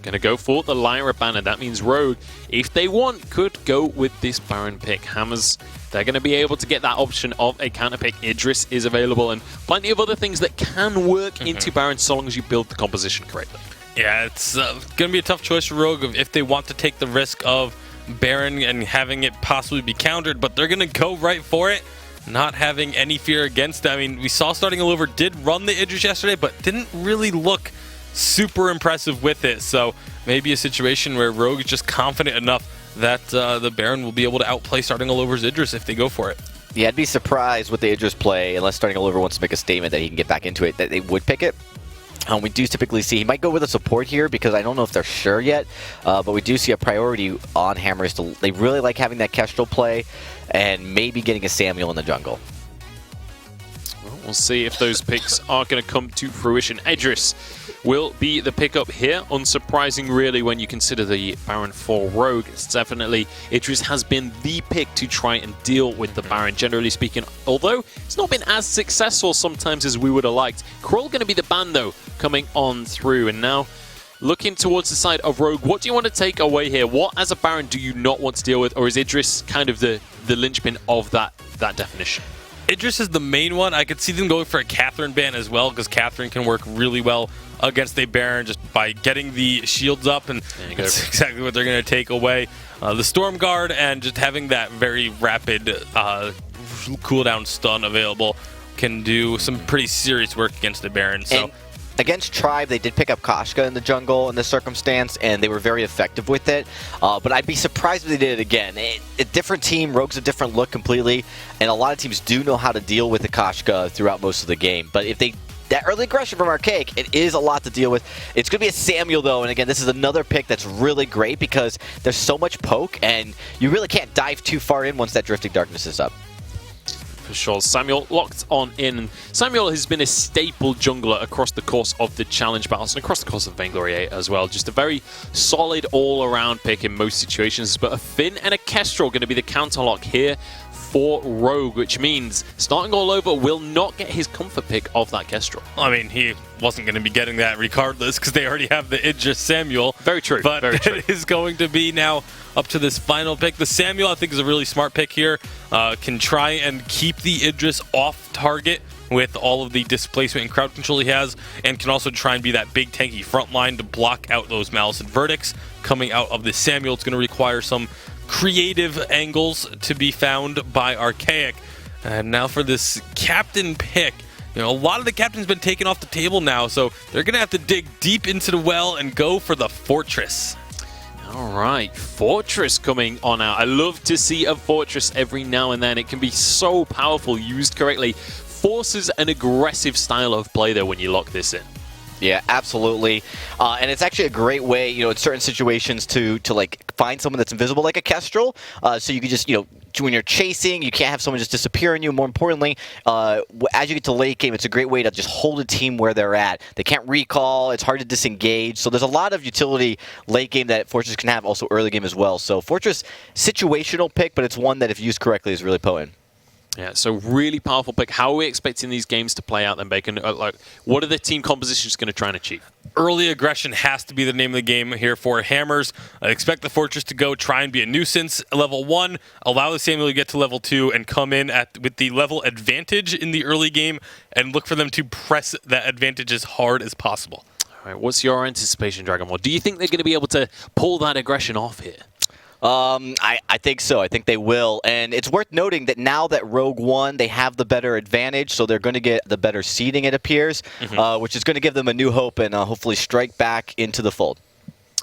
Going to go for the Lyra banner. That means Rogue, if they want, could go with this Baron pick. Hammers, they're going to be able to get that option of a counter pick. Idris is available, and plenty of other things that can work into Baron so long as you build the composition correctly. Yeah, it's going to be a tough choice for Rogue if they want to take the risk of Baron and having it possibly be countered, but they're going to go right for it, not having any fear against it. I mean, we saw Starting All Over did run the Idris yesterday, but didn't really look super impressive with it. So maybe a situation where Rogue is just confident enough that the Baron will be able to outplay Starting All Over's Idris if they go for it. Yeah, I'd be surprised with the Idris play, unless Starting All Over wants to make a statement that he can get back into it, that they would pick it. We do typically see he might go with a support here because I don't know if they're sure yet, but we do see a priority on Hammers. They really like having that Kestrel play and maybe getting a Samuel in the jungle. We'll see if those picks are going to come to fruition. Idris will be the pickup here. Unsurprising, really, when you consider the Baron for Rogue. It's definitely, Idris has been the pick to try and deal with the Baron, generally speaking. Although, it's not been as successful sometimes as we would have liked. Krull going to be the ban, though, coming on through. And now, looking towards the side of Rogue, what do you want to take away here? What, as a Baron, do you not want to deal with? Or is Idris kind of the linchpin of that definition? Idris is the main one. I could see them going for a Catherine ban as well, because Catherine can work really well against a Baron just by getting the shields up, and that's exactly what they're going to take away. The Storm Guard and just having that very rapid cooldown stun available can do some pretty serious work against the Baron. So. And against Tribe, they did pick up Koshka in the jungle in this circumstance, and they were very effective with it. But I'd be surprised if they did it again. A different team, Rogue's a different look completely, and a lot of teams do know how to deal with the Koshka throughout most of the game. But if they that early aggression from Archaic, it is a lot to deal with. It's going to be a Samuel, though, and again, this is another pick that's really great because there's so much poke, and you really can't dive too far in once that Drifting Darkness is up. For sure. Samuel locked on in. Samuel has been a staple jungler across the course of the challenge battles and across the course of Vainglory8 as well. Just a very solid all-around pick in most situations. But a Finn and a Kestrel going to be the counterlock here for Rogue, which means starting all over will not get his comfort pick of that Kestrel. I mean, he wasn't going to be getting that regardless because they already have the Idris Samuel. Very true. But very true. It is going to be now up to this final pick. The Samuel, I think, is a really smart pick here. Can try and keep the Idris off target with all of the displacement and crowd control he has, and can also try and be that big tanky front line to block out those Malice and Verdicts coming out of the Samuel. It's going to require some creative angles to be found by Archaic. And now for this captain pick. You know, a lot of the captain's been taken off the table now, so they're going to have to dig deep into the well and go for the Fortress. All right, Fortress coming on out. I love to see a Fortress every now and then. It can be so powerful, used correctly. Forces an aggressive style of play, though, when you lock this in. Yeah, absolutely. And it's actually a great way, you know, in certain situations to like find someone that's invisible, like a Kestrel. So you can just, you know, when you're chasing, you can't have someone just disappear on you. More importantly, as you get to late game, it's a great way to just hold a team where they're at. They can't recall. It's hard to disengage. So there's a lot of utility late game that Fortress can have, also early game as well. So Fortress, situational pick, but it's one that if used correctly is really potent. Yeah, so really powerful pick. How are we expecting these games to play out then, Bacon? Like, what are the team compositions going to try and achieve? Early aggression has to be the name of the game here for Hammers. I expect the Fortress to go try and be a nuisance. Level 1, allow the Samuel to get to level 2 and come in with the level advantage in the early game and look for them to press that advantage as hard as possible. All right, what's your anticipation, Dragonmore? Do you think they're going to be able to pull that aggression off here? I think so. I think they will. And it's worth noting that now that Rogue won, they have the better advantage, so they're going to get the better seeding, it appears, which is going to give them a new hope and hopefully strike back into the fold.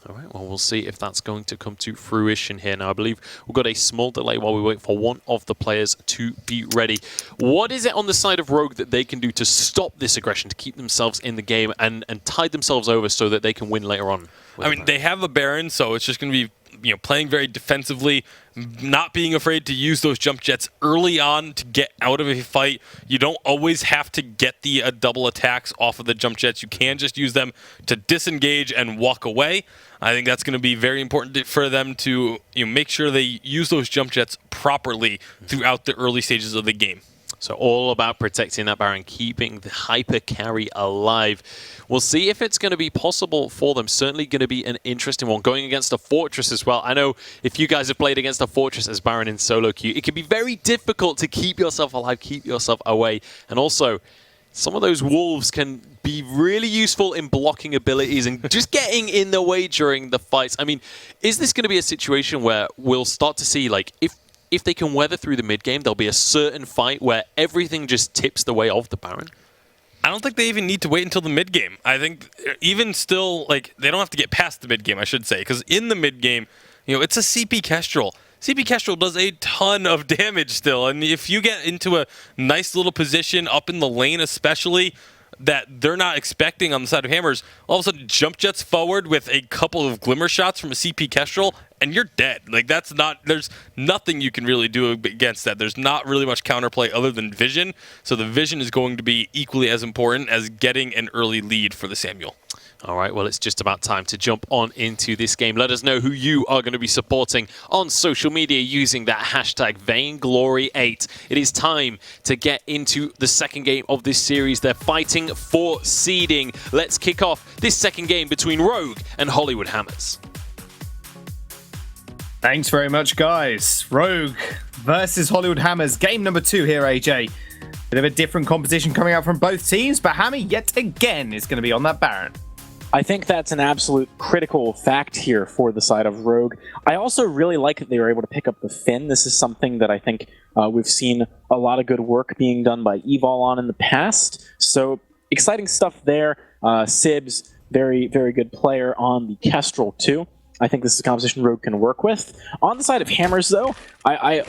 All right, well, we'll see if that's going to come to fruition here. Now, I believe we've got a small delay while we wait for one of the players to be ready. What is it on the side of Rogue that they can do to stop this aggression, to keep themselves in the game and tide themselves over so that they can win later on? I mean, they have a Baron, so it's just going to be, you know, playing very defensively, not being afraid to use those jump jets early on to get out of a fight. You don't always have to get the double attacks off of the jump jets. You can just use them to disengage and walk away. I think that's going to be very important for them to, you know, make sure they use those jump jets properly throughout the early stages of the game. So all about protecting that Baron, keeping the hyper carry alive. We'll see if it's going to be possible for them. Certainly going to be an interesting one. Going against a Fortress as well. I know if you guys have played against a Fortress as Baron in solo queue, it can be very difficult to keep yourself alive, keep yourself away. And also, some of those wolves can be really useful in blocking abilities and just getting in the way during the fights. I mean, is this going to be a situation where we'll start to see, like, if they can weather through the mid-game, there'll be a certain fight where everything just tips the way of the Baron? I don't think they even need to wait until the mid-game. I think even still, like, they don't have to get past the mid-game, I should say, because in the mid-game, you know, it's a CP Kestrel. CP Kestrel does a ton of damage still, and if you get into a nice little position up in the lane especially, that they're not expecting on the side of Hammers. All of a sudden, jump jets forward with a couple of glimmer shots from a CP Kestrel, and you're dead. Like, there's nothing you can really do against that. There's not really much counterplay other than vision, so the vision is going to be equally as important as getting an early lead for the Samuel. All right, well, it's just about time to jump on into this game. Let us know who you are going to be supporting on social media using that hashtag Vainglory8. It is time to get into the second game of this series. They're fighting for seeding. Let's kick off this second game between Rogue and Hollywood Hammers. Thanks very much, guys. Rogue versus Hollywood Hammers. Game number 2 here, AJ. Bit of a different composition coming out from both teams, but Hammy yet again is going to be on that Baron. I think that's an absolute critical fact here for the side of Rogue. I also really like that they were able to pick up the Finn. This is something that I think we've seen a lot of good work being done by Evol on in the past. So exciting stuff there. Sibs, very, very good player on the Kestrel too. I think this is a composition Rogue can work with. On the side of Hammers, though, I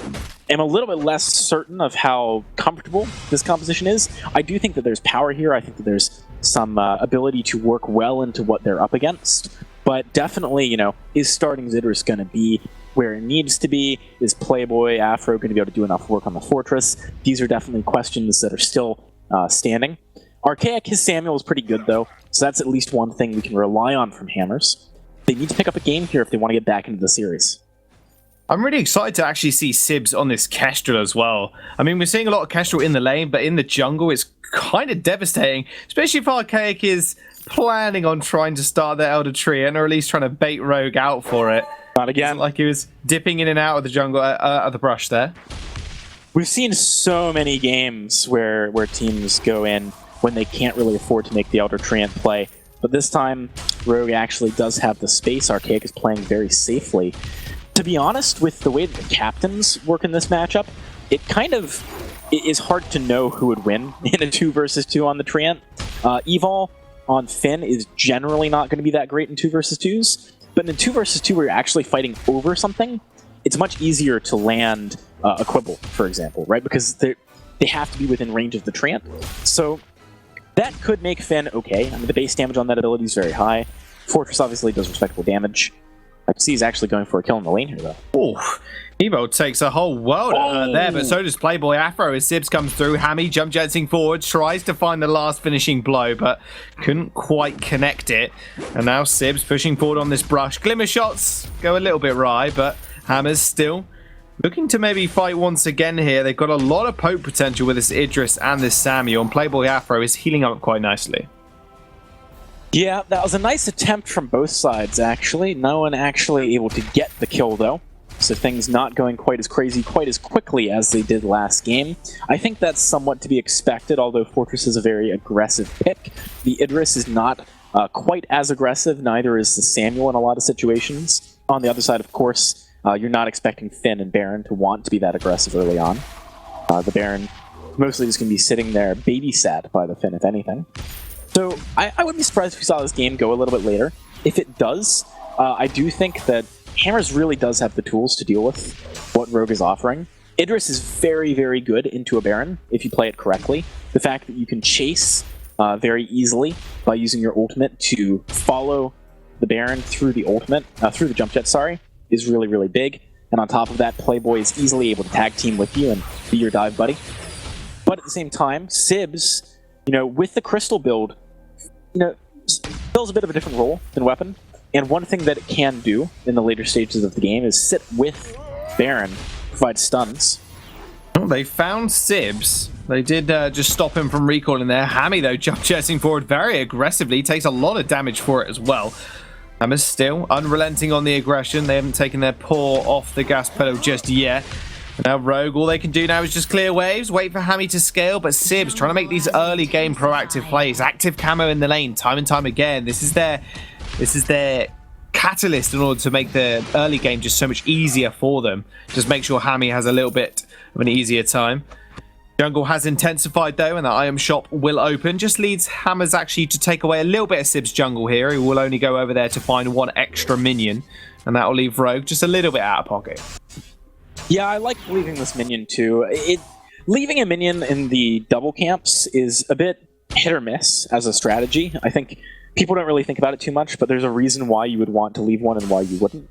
am a little bit less certain of how comfortable this composition is. I do think that there's power here. I think that there's some ability to work well into what they're up against. But definitely, you know, is starting Idris going to be where it needs to be? Is Playboy Afro going to be able to do enough work on the Fortress? These are definitely questions that are still standing. Archaic, his Samuel is pretty good, though, so that's at least one thing we can rely on from Hammers. They need to pick up a game here if they want to get back into the series. I'm really excited to actually see Sibs on this Kestrel as well. I mean, we're seeing a lot of Kestrel in the lane, but in the jungle, it's kind of devastating, especially if Archaic is planning on trying to start the Elder Tree, or at least trying to bait Rogue out for it. Not again. Like he was dipping in and out of the jungle, of the brush there. We've seen so many games where teams go in when they can't really afford to make the Elder Treant play. But this time, Rogue actually does have the space. Archaic is playing very safely. To be honest, with the way that the captains work in this matchup, it is hard to know who would win in a 2 versus 2 on the Treant. Evol on Finn is generally not going to be that great in 2 versus 2s, but in a 2 versus 2 where you're actually fighting over something, it's much easier to land a Quibble, for example, right? Because they have to be within range of the Treant. So that could make Finn okay. I mean, the base damage on that ability is very high. Fortress obviously does respectable damage. I can see he's actually going for a kill in the lane here, though. Oh, Evo takes a whole world there, but so does Playboy Afro as Sibs comes through. Hammy jump jetsing forward, tries to find the last finishing blow, but couldn't quite connect it. And now Sibs pushing forward on this brush. Glimmer shots go a little bit wry, but Hammers still looking to maybe fight once again here. They've got a lot of poke potential with this Idris and this Samuel, and Playboy Afro is healing up quite nicely. Yeah, that was a nice attempt from both sides, actually. No one actually able to get the kill, though. So things not going quite as crazy, quite as quickly as they did last game. I think that's somewhat to be expected, although Fortress is a very aggressive pick. The Idris is not quite as aggressive, neither is the Samuel in a lot of situations. On the other side, of course, you're not expecting Finn and Baron to want to be that aggressive early on. The Baron mostly just going to be sitting there babysat by the Finn, if anything. So I wouldn't be surprised if we saw this game go a little bit later. If it does, I do think that Hammers really does have the tools to deal with what Rogue is offering. Idris is very, very good into a Baron if you play it correctly. The fact that you can chase very easily by using your ultimate to follow the Baron through the ultimate, through the jump jet, is really, really big. And on top of that, Playboy is easily able to tag team with you and be your dive buddy. But at the same time, Sibs, with the Crystal build, fills a bit of a different role than Weapon. And one thing that it can do in the later stages of the game is sit with Baron, provide stuns. Well, they found Sibs. They did just stop him from recalling there. Hammy, though, jump jetting forward very aggressively. Takes a lot of damage for it as well. Hammers still unrelenting on the aggression. They haven't taken their paw off the gas pedal just yet. Now Rogue, all they can do now is just clear waves, wait for Hammy to scale, but Sibs trying to make these early game proactive plays. Active camo in the lane time and time again. This is their catalyst in order to make the early game just so much easier for them. Just make sure Hammy has a little bit of an easier time. Jungle has intensified though, and the item shop will open. Just leads Hammers actually to take away a little bit of Sibs' jungle here. He will only go over there to find one extra minion, and that will leave Rogue just a little bit out of pocket. Yeah, I like leaving this minion too. Leaving a minion in the double camps is a bit hit or miss as a strategy. I think people don't really think about it too much, but there's a reason why you would want to leave one and why you wouldn't.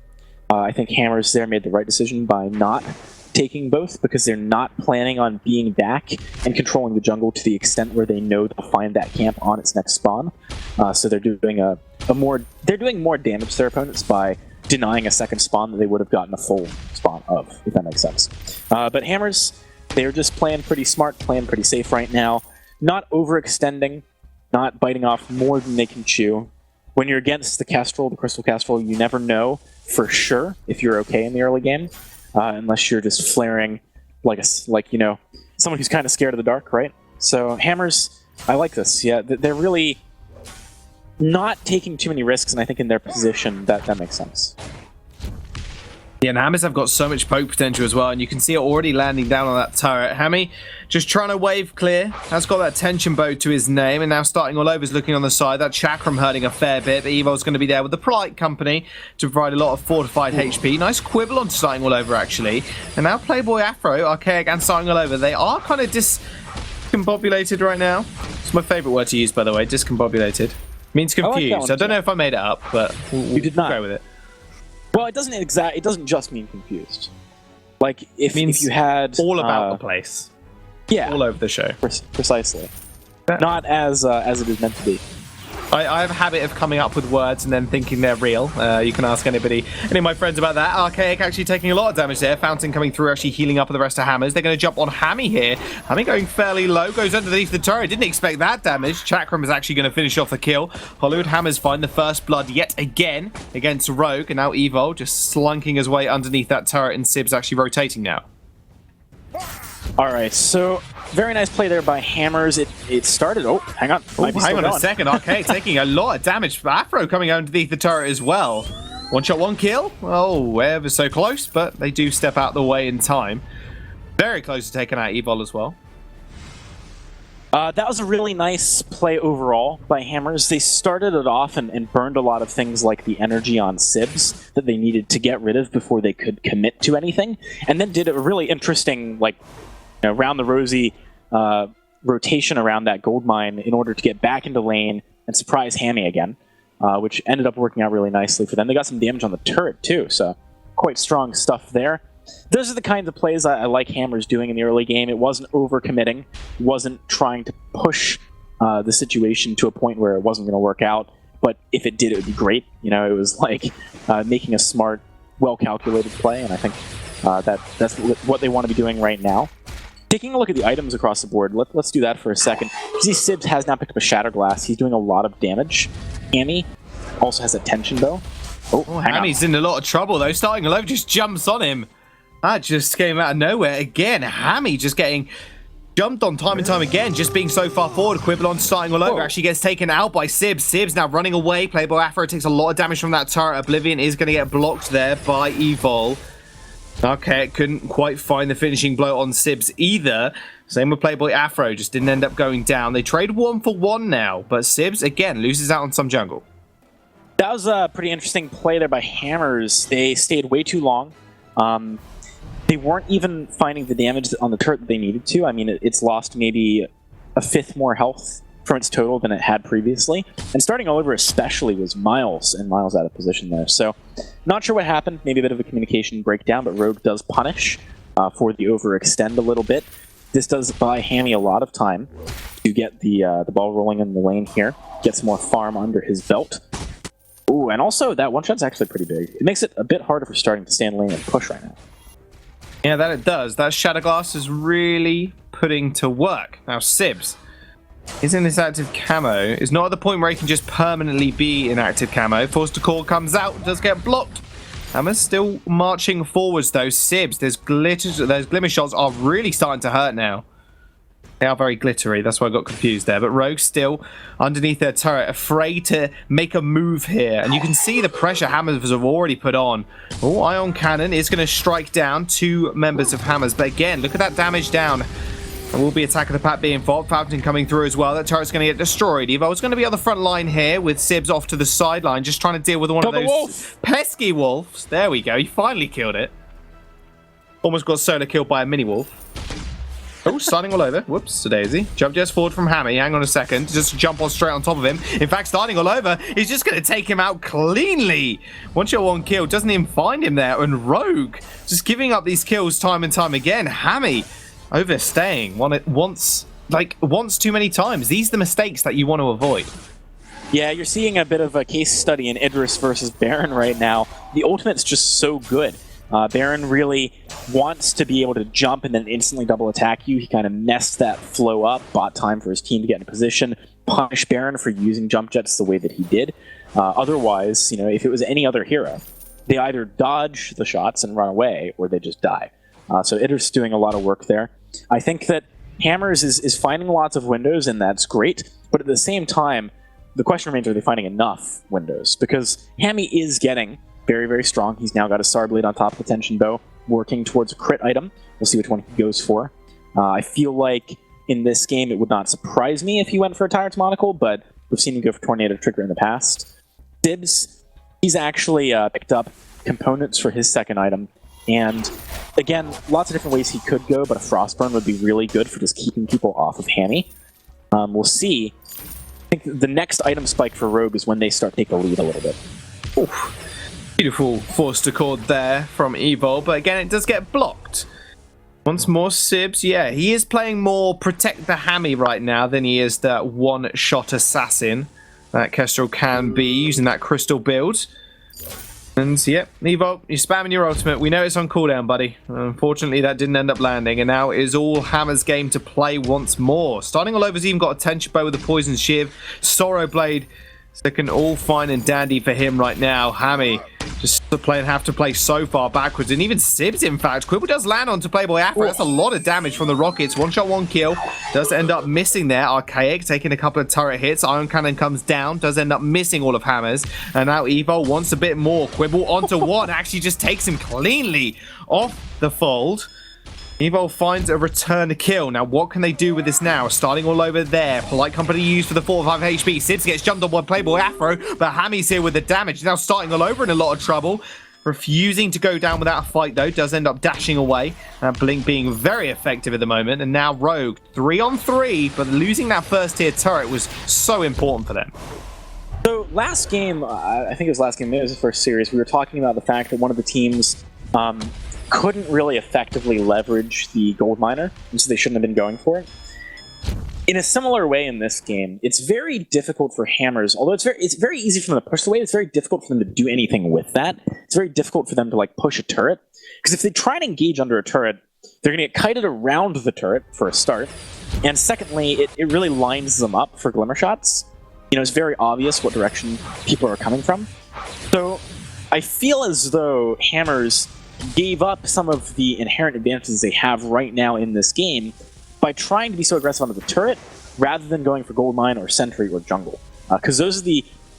I think Hammers there made the right decision by not taking both, because they're not planning on being back and controlling the jungle to the extent where they know they'll find that camp on its next spawn. So they're doing they're doing more damage to their opponents by denying a second spawn that they would have gotten a full spawn of, if that makes sense. But Hammers, they're just playing pretty smart, playing pretty safe right now, not overextending, not biting off more than they can chew. When you're against the KESTREL, the Crystal KESTREL, you never know for sure if you're okay in the early game. Unless you're just flaring like someone who's kind of scared of the dark, right? So Hammers, I like this. Yeah, they're really not taking too many risks, and I think in their position that makes sense. Yeah, and Hammers have got so much poke potential as well, and you can see it already landing down on that turret. Hammy just trying to wave clear, has got that tension bow to his name, and now starting all over is looking on the side. That Chakram hurting a fair bit, but Evo's going to be there with the polite company to provide a lot of fortified HP. Nice quibble on starting all over, actually. And now Playboy Afro, Archaic, and starting all over. They are kind of discombobulated right now. It's my favourite word to use, by the way, discombobulated. Means confused. I don't know if I made it up, but we'll did not go with it. Well, it doesn't just mean confused. Like if you had all about the place, yeah, all over the show, precisely. Not as it is meant to be. I have a habit of coming up with words and then thinking they're real. You can ask any of my friends about that. Archaic actually taking a lot of damage there. Fountain coming through, actually healing up with the rest of Hammers. They're going to jump on Hammy here. Hammy going fairly low, goes underneath the turret. Didn't expect that damage. Chakram is actually going to finish off the kill. Hollywood Hammers find the first blood yet again against Rogue. And now Evo just slunking his way underneath that turret, and Sib's actually rotating now. All right, so very nice play there by Hammers. It started. Oh, hang on. Hang on a second. Arcade taking a lot of damage. Afro coming underneath the turret as well. One shot, one kill. Oh, ever so close, but they do step out the way in time. Very close to taking out Evol as well. That was a really nice play overall by Hammers. They started it off and burned a lot of things like the energy on Sibs that they needed to get rid of before they could commit to anything, and then did a really interesting, like, round the rosy rotation around that gold mine in order to get back into lane and surprise Hammy again, which ended up working out really nicely for them. They got some damage on the turret too, so quite strong stuff there. Those are the kinds of plays I like Hammers doing in the early game. It wasn't overcommitting, wasn't trying to push the situation to a point where it wasn't going to work out, but if it did, it would be great. It was like making a smart, well-calculated play, and I think that's what they want to be doing right now. Taking a look at the items across the board, let's do that for a second. You see Sibs has now picked up a Shatter Glass. He's doing a lot of damage. Hammy also has a Tension Bow. Oh, Hammy's in a lot of trouble, though. Starting low just jumps on him. That just came out of nowhere again. Hammy just getting jumped on time and time again, just being so far forward. Quiblon starting all over, actually gets taken out by Sibs. Sibs now running away. Playboy Afro takes a lot of damage from that turret. Oblivion is going to get blocked there by Evol. Okay, couldn't quite find the finishing blow on Sibs either. Same with Playboy Afro, just didn't end up going down. They trade 1 for 1 now, but Sibs, again, loses out on some jungle. That was a pretty interesting play there by Hammers. They stayed way too long. They weren't even finding the damage on the turret that they needed to. I mean, it's lost maybe a fifth more health from its total than it had previously. And starting all over especially was miles and miles out of position there. So not sure what happened. Maybe a bit of a communication breakdown, but Rogue does punish for the overextend a little bit. This does buy Hammy a lot of time to get the ball rolling in the lane here. Get some more farm under his belt. Ooh, and also that one shot's actually pretty big. It makes it a bit harder for starting to stand lane and push right now. Yeah, that it does. That Shatter Glass is really putting to work. Now, Sibs is in this active camo. Is not at the point where he can just permanently be in active camo. Forced to call comes out, does get blocked. Hammer's still marching forwards though. Sibs, those glimmer shots are really starting to hurt now. They are very glittery, that's why I got confused there. But Rogue still underneath their turret, afraid to make a move here. And you can see the pressure Hammers have already put on. Oh, Ion Cannon is going to strike down 2 members of Hammers. But again, look at that damage down. There will be Attack of the Pack being fought. Fountain coming through as well. That turret's going to get destroyed. Evo's going to be on the front line here with Sibs off to the sideline, just trying to deal with one of those pesky wolves. There we go. He finally killed it. Almost got solo killed by a mini wolf. Oh, starting all over. Whoops, daisy. Jump just forward from Hammy. Hang on a second. Just jump on straight on top of him. In fact, starting all over, he's just going to take him out cleanly. One shot, one kill. Doesn't even find him there. And Rogue just giving up these kills time and time again. Hammy overstaying once too many times. These are the mistakes that you want to avoid. Yeah, you're seeing a bit of a case study in Idris versus Baron right now. The ultimate's just so good. Baron really wants to be able to jump and then instantly double attack you. He kind of messed that flow up, bought time for his team to get in position, punish Baron for using jump jets the way that he did. Otherwise, if it was any other hero, they either dodge the shots and run away, or they just die. So Idris is doing a lot of work there. I think that Hammers is finding lots of windows, and that's great, but at the same time, the question remains, are they finding enough windows? Because Hammy is getting very, very strong. He's now got a Star Blade on top of the Tension Bow, working towards a crit item. We'll see which one he goes for. I feel like in this game, it would not surprise me if he went for a Tyrant's Monocle, but we've seen him go for Tornado Trigger in the past. Dibs, he's actually picked up components for his second item. And again, lots of different ways he could go, but a Frostburn would be really good for just keeping people off of Hammy. We'll see. I think the next item spike for Rogue is when they start to take the lead a little bit. Oof. Beautiful forced accord there from Evil, but again, it does get blocked. Once more, Sibs. Yeah, he is playing more Protect the Hammy right now than he is that one-shot assassin that KESTREL can be using that crystal build. And yep, Evo, you're spamming your ultimate. We know it's on cooldown, buddy. Unfortunately, that didn't end up landing, and now it is all Hammer's game to play once more. Starting all over's even got a Tension Bow with a Poison Shiv, Sorrow Blade. It's looking all fine and dandy for him right now. Hammy just have to play so far backwards, and even Sibs, in fact. Quibble does land onto Playboy Afro. That's a lot of damage from the Rockets. One shot, one kill. Does end up missing there. Archaic taking a couple of turret hits. Iron Cannon comes down. Does end up missing all of Hammers. And now Evo wants a bit more. Quibble onto one. Actually just takes him cleanly off the fold. Evo finds a return kill. Now, what can they do with this now? Starting all over there. Polite Company used for the 4 or 5 HP. Sibs gets jumped on by Playboy Afro, but Hammy's here with the damage. Now starting all over in a lot of trouble. Refusing to go down without a fight, though. Does end up dashing away. Blink being very effective at the moment. And now Rogue, 3 on 3, but losing that first tier turret was so important for them. So last game, I think it was last game, it was the first series, we were talking about the fact that one of the teams couldn't really effectively leverage the gold miner, and so they shouldn't have been going for it. In a similar way in this game, it's very difficult for Hammers, although it's very easy for them to push the weight, it's very difficult for them to do anything with that. It's very difficult for them to push a turret, because if they try to engage under a turret, they're going to get kited around the turret for a start, and secondly, it really lines them up for glimmer shots. It's very obvious what direction people are coming from. So I feel as though Hammers gave up some of the inherent advantages they have right now in this game by trying to be so aggressive onto the turret rather than going for gold mine or sentry or jungle. Because those are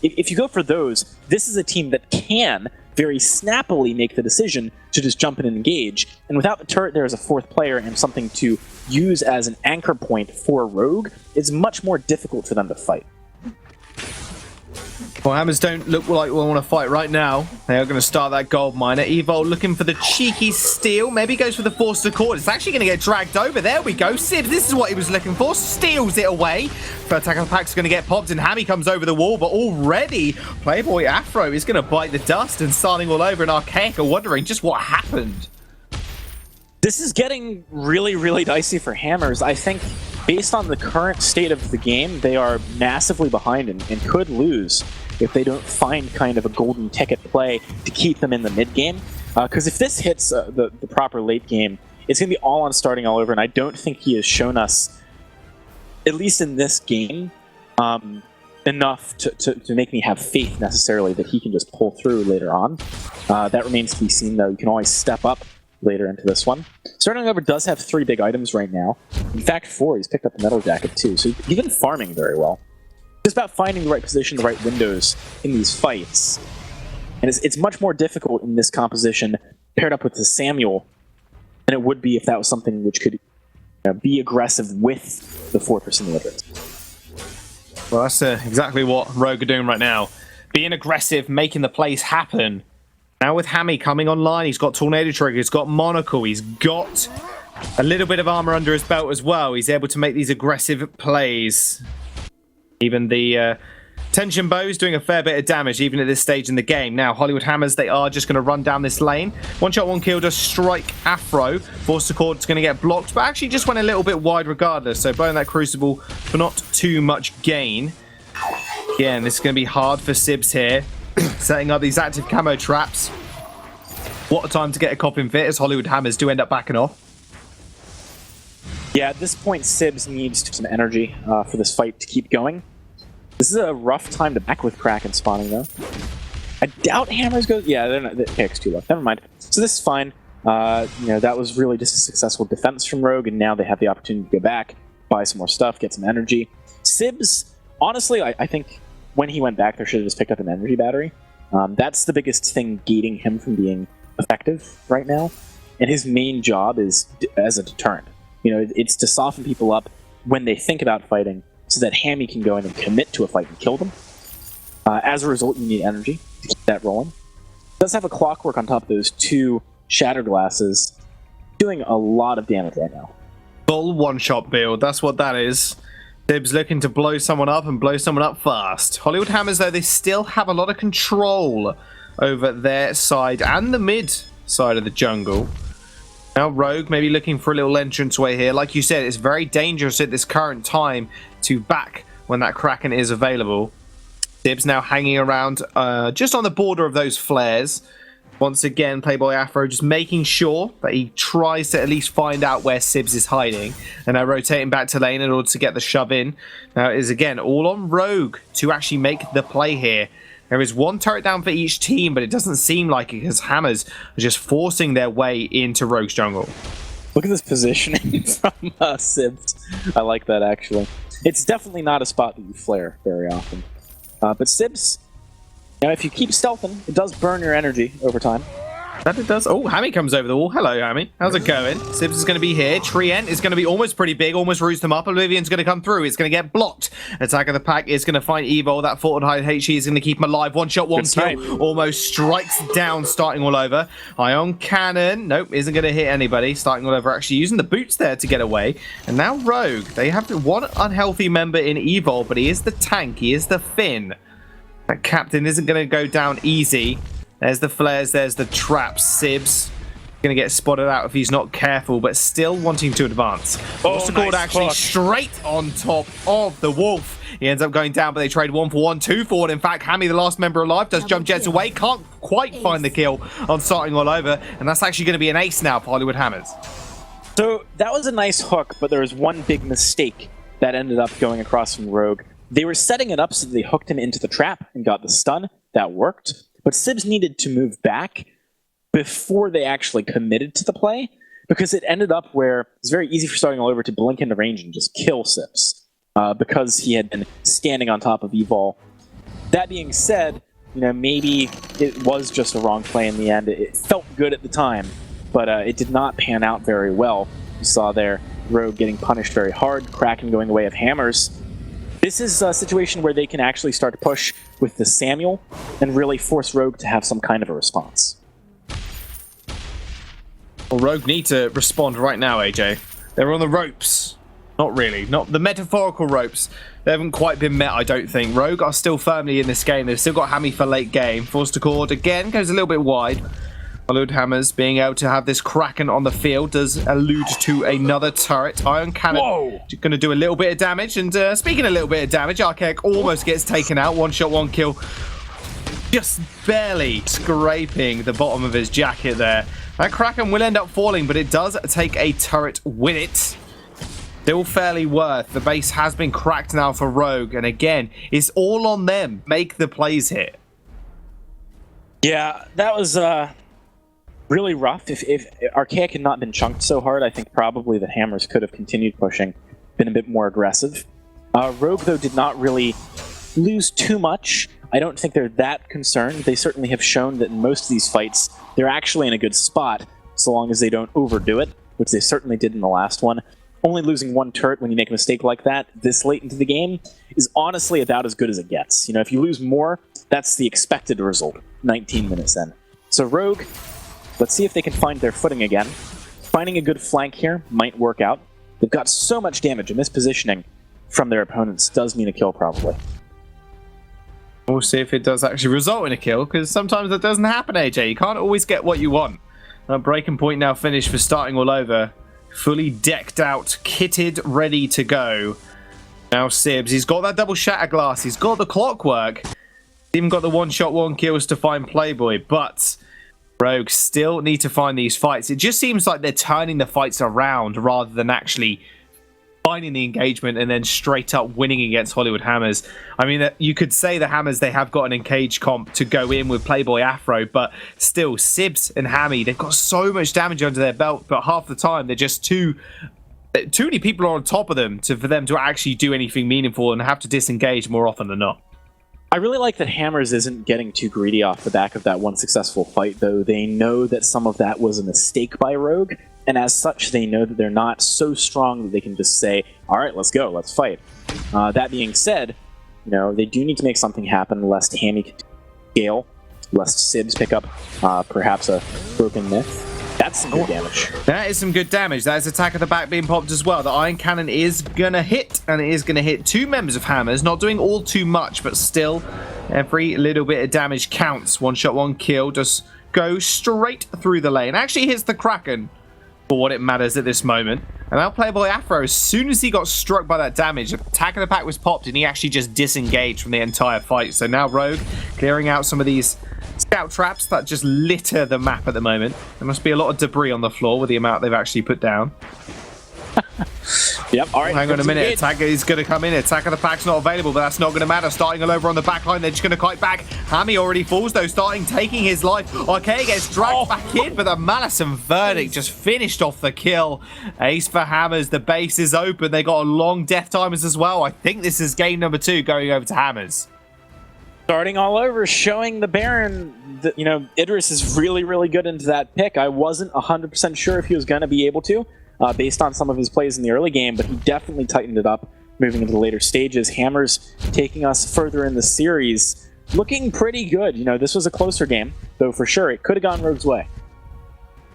if you go for those, this is a team that can very snappily make the decision to just jump in and engage. And without the turret, there is a fourth player and something to use as an anchor point for Rogue. It's much more difficult for them to fight. Well, Hammers don't look like we want to fight right now. They are going to start that gold miner. Evo looking for the cheeky steal. Maybe goes for the forced accord. It's actually going to get dragged over. There we go. Sibs, this is what he was looking for. Steals it away. First attack of the pack's going to get popped, and Hammy comes over the wall. But already, Playboy Afro is going to bite the dust, and starting all over, and Archaic are wondering just what happened. This is getting really, really dicey for Hammers. I think based on the current state of the game, they are massively behind and could lose if they don't find kind of a golden ticket play to keep them in the mid game. Because if this hits the proper late game, it's going to be all on starting all over, and I don't think he has shown us, at least in this game, enough to make me have faith necessarily that he can just pull through later on. That remains to be seen, though. You can always step up later into this one. Starting over does have 3 big items right now. In fact, 4. He's picked up the metal jacket too, so he's been farming very well. It's about finding the right position, the right windows in these fights. And it's much more difficult in this composition paired up with the Samuel than it would be if that was something which could be aggressive with the 4% Illiterate. Well, that's exactly what Rogue are doing right now. Being aggressive, making the plays happen. Now with Hammy coming online, he's got Tornado Trigger, he's got Monocle, he's got A little bit of armor under his belt as well. He's able to make these aggressive plays. Even the tension bows doing a fair bit of damage even at this stage in the game. Now, Hollywood Hammers, they are just going to run down this lane. One shot, one kill does strike Afro. Force Accord's going to get blocked, but actually just went a little bit wide regardless. So blowing that Crucible for not too much gain. Again, this is going to be hard for Sibs here. Setting up these active camo traps. What a time to get a coffin fit as Hollywood Hammers do end up backing off. Yeah, at this point, Sibs needs some energy for this fight to keep going. This is a rough time to back with Kraken spawning, though. I doubt Hammers goes... Yeah, they're not... The pick's too low. Never mind. So this is fine. That was really just a successful defense from Rogue, and now they have the opportunity to go back, buy some more stuff, get some energy. Sibs, honestly, I think when he went back, there should have just picked up an energy battery. That's the biggest thing gating him from being effective right now. And his main job is as a deterrent. It's to soften people up when they think about fighting so that Hammy can go in and commit to a fight and kill them. As a result, you need energy to keep that rolling. It does have a clockwork on top of those 2 Shattered Glasses, doing a lot of damage right now. Full one-shot build, that's what that is. Sibs looking to blow someone up and blow someone up fast. Hollywood Hammers, though, they still have a lot of control over their side and the mid side of the jungle. Now Rogue maybe looking for a little entranceway here. Like you said, it's very dangerous at this current time to back when that Kraken is available. Sibs now hanging around just on the border of those flares. Once again, Playboy Afro just making sure that he tries to at least find out where Sibs is hiding. And now rotating back to lane in order to get the shove in. Now it is again all on Rogue to actually make the play here. There is 1 turret down for each team, but it doesn't seem like it because Hammers are just forcing their way into Rogue's jungle. Look at this positioning from Sibs. I like that, actually. It's definitely not a spot that you flare very often. But Sibs, if you keep stealthing, it does burn your energy over time. That it does. Oh, Hammy comes over the wall. Hello, Hammy. How's it going? Sibs is going to be here. Trient is going to be almost pretty big, almost roots them up. Oblivion's going to come through. It's going to get blocked. Attack of the Pack is going to find Evo. That fortified HE is going to keep him alive. One shot, one kill. Almost strikes down, starting all over. Ion Cannon. Nope, isn't going to hit anybody. Starting all over, actually using the boots there to get away. And now Rogue. They have one unhealthy member in Evo, but he is the tank. He is the Finn. That captain isn't going to go down easy. There's the flares, there's the traps. Sibs going to get spotted out if he's not careful, but still wanting to advance. Nice actually straight on top of the Wolf. He ends up going down, but they trade 1 for 1, 2 forward. In fact, Hammy, the last member alive, does jump jets away. Can't quite find the kill on starting all over, and that's actually going to be an ace now for Hollywood Hammers. So that was a nice hook, but there was one big mistake that ended up going across from Rogue. They were setting it up so that they hooked him into the trap and got the stun. That worked. But Sibs needed to move back before they actually committed to the play, because it ended up where it's very easy for starting all over to blink into range and just kill Sibs because he had been standing on top of Evol. That being said, maybe it was just a wrong play in the end. It felt good at the time, but it did not pan out very well. You saw there Rogue getting punished very hard, Kraken going the way of Hammers. This is a situation where they can actually start to push with the Samuel and really force Rogue to have some kind of a response. Well, Rogue need to respond right now, AJ. They're on the ropes. Not really. Not the metaphorical ropes. They haven't quite been met, I don't think. Rogue are still firmly in this game. They've still got Hammy for late game. Forced Accord again goes a little bit wide. Hollywood Hammers being able to have this Kraken on the field does allude to another turret. Ion Cannon going to do a little bit of damage. And speaking of a little bit of damage, Archaic almost gets taken out. 1 shot, 1 kill. Just barely scraping the bottom of his jacket there. That Kraken will end up falling, but it does take a turret with it. Still fairly worth. The base has been cracked now for Rogue. And again, it's all on them. Make the plays here. Yeah, that was... really rough. If Archaic had not been chunked so hard, I think probably the Hammers could have continued pushing, been a bit more aggressive. Rogue, though, did not really lose too much. I don't think they're that concerned. They certainly have shown that in most of these fights, they're actually in a good spot, so long as they don't overdo it, which they certainly did in the last one. Only losing 1 turret when you make a mistake like that this late into the game is honestly about as good as it gets. If you lose more, that's the expected result 19 minutes in. So Rogue... let's see if they can find their footing again. finding a good flank here might work out. They've got so much damage, and this positioning from their opponents does mean a kill, probably. We'll see if it does actually result in a kill, because sometimes that doesn't happen, AJ. You can't always get what you want. Breaking point now finished for starting all over. Fully decked out, kitted, ready to go. Now Sibs, he's got that double shatter glass, he's got the clockwork, even got the one-shot, one kills to find Playboy, but Rogue still need to find these fights. It just seems like they're turning the fights around rather than actually finding the engagement and then straight up winning against Hollywood Hammers. I mean, you could say the Hammers, they have got an engaged comp to go in with Playboy Afro, but still, Sibs and Hammy, they've got so much damage under their belt, but half the time they're just too many people are on top of them for them to actually do anything meaningful and have to disengage more often than not. I really like that Hammers isn't getting too greedy off the back of that one successful fight, though. They know that some of that was a mistake by Rogue, and as such, they know that they're not so strong that they can just say, all right, let's go, let's fight. That being said, they do need to make something happen lest Hammy can scale, lest Sibs pick up perhaps a broken myth. That's some good damage. That is some good damage. That is attack at the back being popped as well. The Iron Cannon is going to hit, and it is going to hit two members of Hammers. Not doing all too much, but still, every little bit of damage counts. One shot, one kill. Just go straight through the lane. Actually hits the Kraken for what it matters at this moment. And now Playboy Afro, as soon as he got struck by that damage, attack of the pack was popped, and he actually just disengaged from the entire fight. So now Rogue clearing out some of these scout traps that just litter the map at the moment. There must be a lot of debris on the floor with the amount they've actually put down. Yep, all right. Hang on a minute. Attack is going to come in. Attack of the pack's not available, but that's not going to matter. Starting all over on the back line. They're just going to kite back. Hammy already falls, though, starting taking his life. Okay, gets dragged back in, but the Malison Verdict just finished off the kill. Ace for Hammers. The base is open. They got a long death timers as well. I think this is game number 2 going over to Hammers. Starting all over, showing the Baron that, Idris is really, really good into that pick. I wasn't 100% sure if he was going to be able to, based on some of his plays in the early game, but he definitely tightened it up moving into the later stages. Hammers taking us further in the series, looking pretty good. This was a closer game, though for sure it could have gone Rogue's way.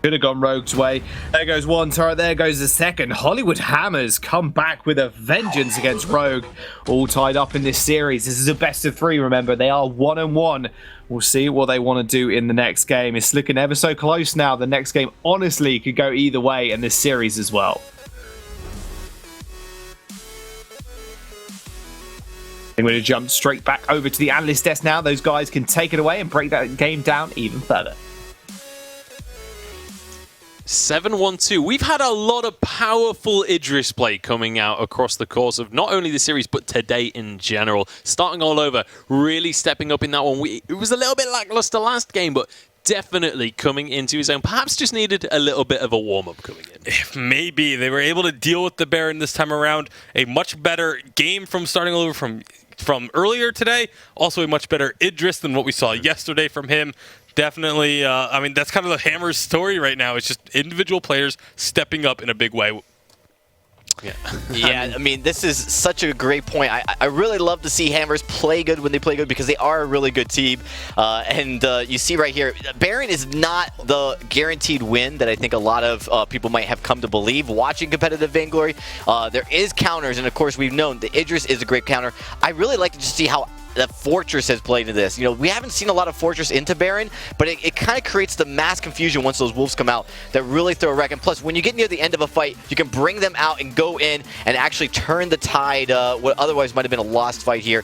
Could have gone Rogue's way. There goes one turret, there goes the second. Hollywood Hammers come back with a vengeance against Rogue. All tied up in this series. This is a best of 3, remember. They are 1-1. We'll see what they want to do in the next game. It's looking ever so close now. The next game honestly could go either way in this series as well. I'm going to jump straight back over to the analyst desk now. Those guys can take it away and break that game down even further. 7-1-2. We've had a lot of powerful Idris play coming out across the course of not only the series, but today in general. Starting all over, really stepping up in that one. It was a little bit lackluster last game, but definitely coming into his own. Perhaps just needed a little bit of a warm-up coming in. Maybe. They were able to deal with the Baron this time around. A much better game from starting all over from earlier today. Also a much better Idris than what we saw yesterday from him. Definitely, I mean, that's kind of the Hammers story right now. It's just individual players stepping up in a big way. Yeah, I mean, this is such a great point. I really love to see Hammers play good when they play good because they are a really good team. And you see right here, Baron is not the guaranteed win that I think a lot of people might have come to believe watching competitive Vainglory. There is counters, and of course we've known that Idris is a great counter. I really like to just see how the Fortress has played into this. We haven't seen a lot of Fortress into Baron, but it kind of creates the mass confusion once those wolves come out that really throw a wreck. And plus, when you get near the end of a fight, you can bring them out and go in and actually turn the tide, what otherwise might have been a lost fight here.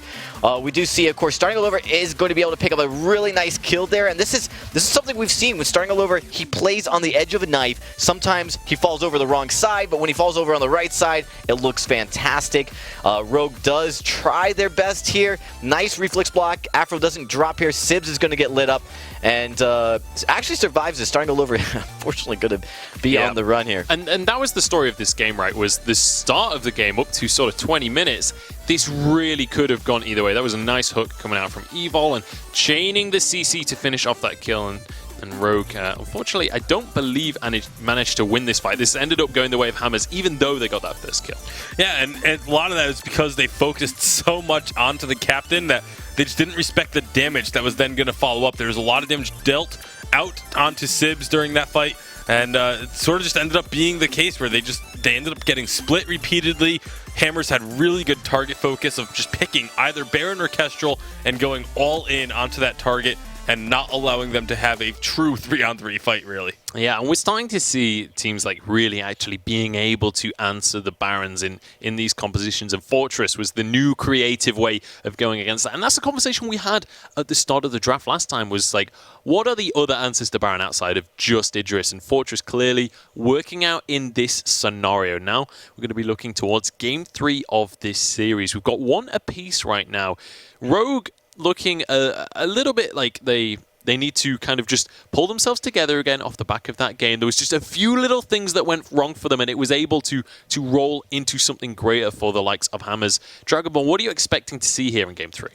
We do see, of course, Starting All Over is going to be able to pick up a really nice kill there, and this is something we've seen with Starting All Over. He plays on the edge of a knife. Sometimes he falls over the wrong side, but when he falls over on the right side, it looks fantastic. Rogue does try their best here. Nice reflex block. Afro doesn't drop here. Sibs is going to get lit up and actually survives this. Starting All Over, unfortunately, going to be on the run here. And that was the story of this game, right? Was the start of the game up to sort of 20 minutes. This really could have gone either way. That was a nice hook coming out from Evil and chaining the CC to finish off that kill. And Rogue, unfortunately, I don't believe managed to win this fight. This ended up going the way of Hammers, even though they got that first kill. Yeah, and a lot of that is because they focused so much onto the captain that they just didn't respect the damage that was then going to follow up. There was a lot of damage dealt out onto Sibs during that fight. And it sort of just ended up being the case where they ended up getting split repeatedly. Hammers had really good target focus of just picking either Baron or Kestrel and going all in onto that target and not allowing them to have a true 3-on-3 fight, really. Yeah, and we're starting to see teams like really actually being able to answer the Barons in these compositions, and Fortress was the new creative way of going against that. And that's the conversation we had at the start of the draft last time, was like, what are the other answers to Baron outside of just Idris? And Fortress clearly working out in this scenario. Now we're going to be looking towards Game 3 of this series. We've got one apiece right now. Rogue looking a little bit like they need to kind of just pull themselves together again off the back of that game. There was just a few little things that went wrong for them, and it was able to roll into something greater for the likes of Hammers. Dragonborn, what are you expecting to see here in Game 3?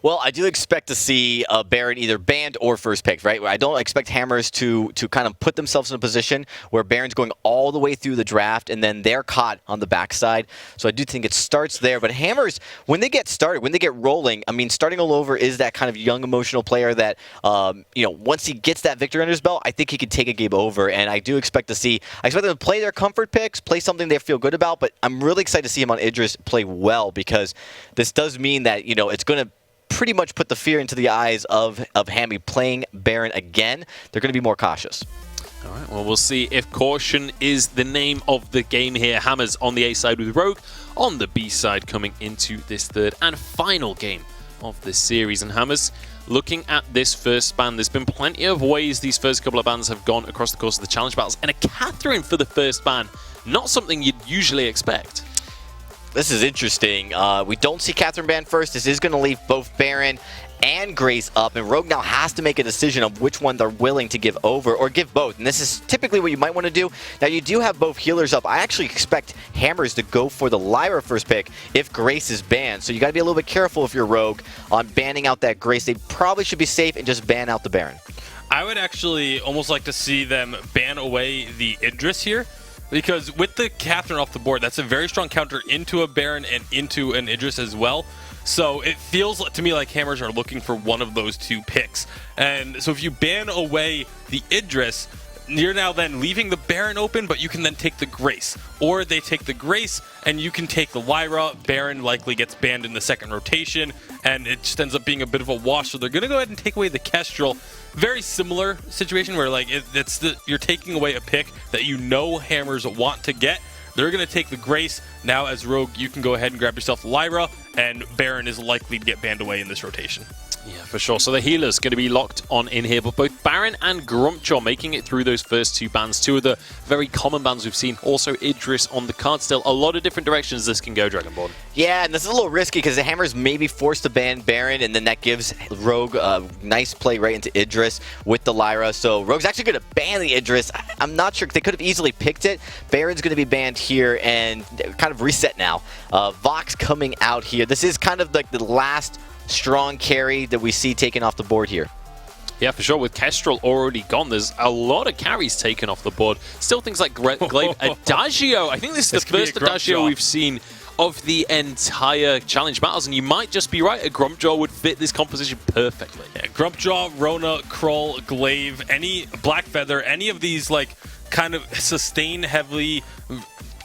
Well, I do expect to see Baron either banned or first picked, right? I don't expect Hammers to kind of put themselves in a position where Baron's going all the way through the draft and then they're caught on the backside. So I do think it starts there. But Hammers, when they get started, when they get rolling, I mean, starting all over is that kind of young, emotional player that, once he gets that victory under his belt, I think he could take a game over. And I do expect to see, I expect them to play their comfort picks, play something they feel good about. But I'm really excited to see him on Idris play well, because this does mean that, it's going to pretty much put the fear into the eyes of Hammy playing Baron again. They're going to be more cautious. All right, well, we'll see if caution is the name of the game here. Hammers on the A side with Rogue, on the B side coming into this third and final game of this series. And Hammers, looking at this first ban, there's been plenty of ways these first couple of bans have gone across the course of the challenge battles, and a Catherine for the first ban, not something you'd usually expect. This is interesting. We don't see Catherine banned first. This is going to leave both Baron and Grace up, and Rogue now has to make a decision of which one they're willing to give over, or give both. And this is typically what you might want to do. Now, you do have both healers up. I actually expect Hammers to go for the Lyra first pick if Grace is banned. So you got to be a little bit careful if you're Rogue on banning out that Grace. They probably should be safe and just ban out the Baron. I would actually almost like to see them ban away the Idris here, because with the Catherine off the board, that's a very strong counter into a Baron and into an Idris as well. So it feels to me like Hammers are looking for one of those two picks. And so if you ban away the Idris, you're now then leaving the Baron open, but you can then take the Grace. Or they take the Grace, and you can take the Lyra. Baron likely gets banned in the second rotation, and it just ends up being a bit of a wash. So they're going to go ahead and take away the Kestrel. Very similar situation where you're taking away a pick that Hammers want to get. They're going to take the Grace. Now as Rogue, you can go ahead and grab yourself Lyra, and Baron is likely to get banned away in this rotation. Yeah, for sure. So the healer's going to be locked on in here, but both Baron and Grumpjaw making it through those first two bans. Two of the very common bans we've seen. Also Idris on the card still. A lot of different directions this can go, Dragonborn. Yeah, and this is a little risky because the Hammers may be forced to ban Baron, and then that gives Rogue a nice play right into Idris with the Lyra. So Rogue's actually going to ban the Idris. I'm not sure. They could have easily picked it. Baron's going to be banned here and kind of reset now. Vox coming out here. This is kind of like the last strong carry that we see taken off the board here. Yeah, for sure. With Kestrel already gone, there's a lot of carries taken off the board. Still things like Glaive Adagio. I think this is the first Adagio we've seen of the entire challenge battles, and you might just be right. A Grumpjaw would fit this composition perfectly. Yeah, Grumpjaw, Rona, Krull, Glaive, any Black Feather, any of these kind of sustain heavily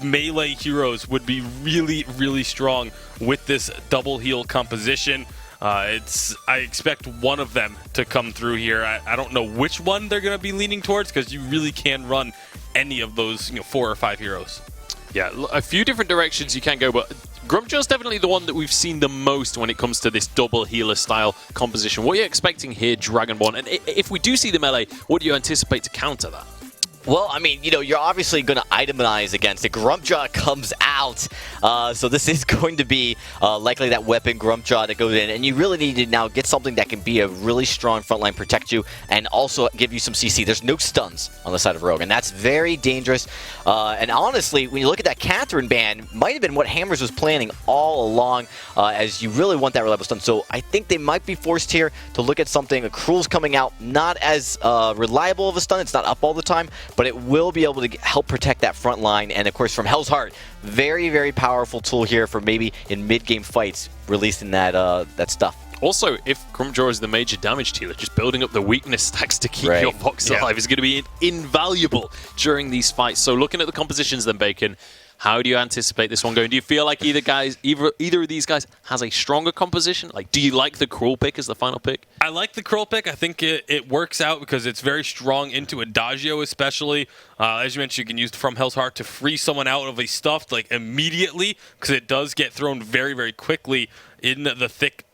melee heroes would be really, really strong with this double heal composition. I expect one of them to come through here. I don't know which one they're going to be leaning towards, because you really can run any of those 4 or 5 heroes. Yeah, a few different directions you can go, but Grumpjaw's definitely the one that we've seen the most when it comes to this double healer style composition. What are you expecting here, Dragonborn? And if we do see the melee, what do you anticipate to counter that? Well, I mean, you're obviously going to itemize against it. Grumpjaw comes out, so this is going to be likely that weapon Grumpjaw that goes in, and you really need to now get something that can be a really strong frontline, protect you, and also give you some CC. There's no stuns on the side of Rogue, and that's very dangerous. And honestly, when you look at that Catherine ban, might have been what Hammers was planning all along, as you really want that reliable stun. So I think they might be forced here to look at something. A Cruel's coming out, not as reliable of a stun. It's not up all the time, but it will be able to help protect that front line. And of course, from Hell's Heart, very, very powerful tool here for maybe in mid-game fights, releasing that stuff. Also, if Grumpjaw is the major damage dealer, just building up the weakness stacks to keep your Fox alive is going to be invaluable during these fights. So looking at the compositions then, Bacon, how do you anticipate this one going? Do you feel like either of these guys has a stronger composition? Like, do you like the Cruel pick as the final pick? I like the Cruel pick. I think it works out because it's very strong into Adagio, especially. As you mentioned, you can use From Hell's Heart to free someone out of a stuff like immediately, because it does get thrown very, very quickly in the thick,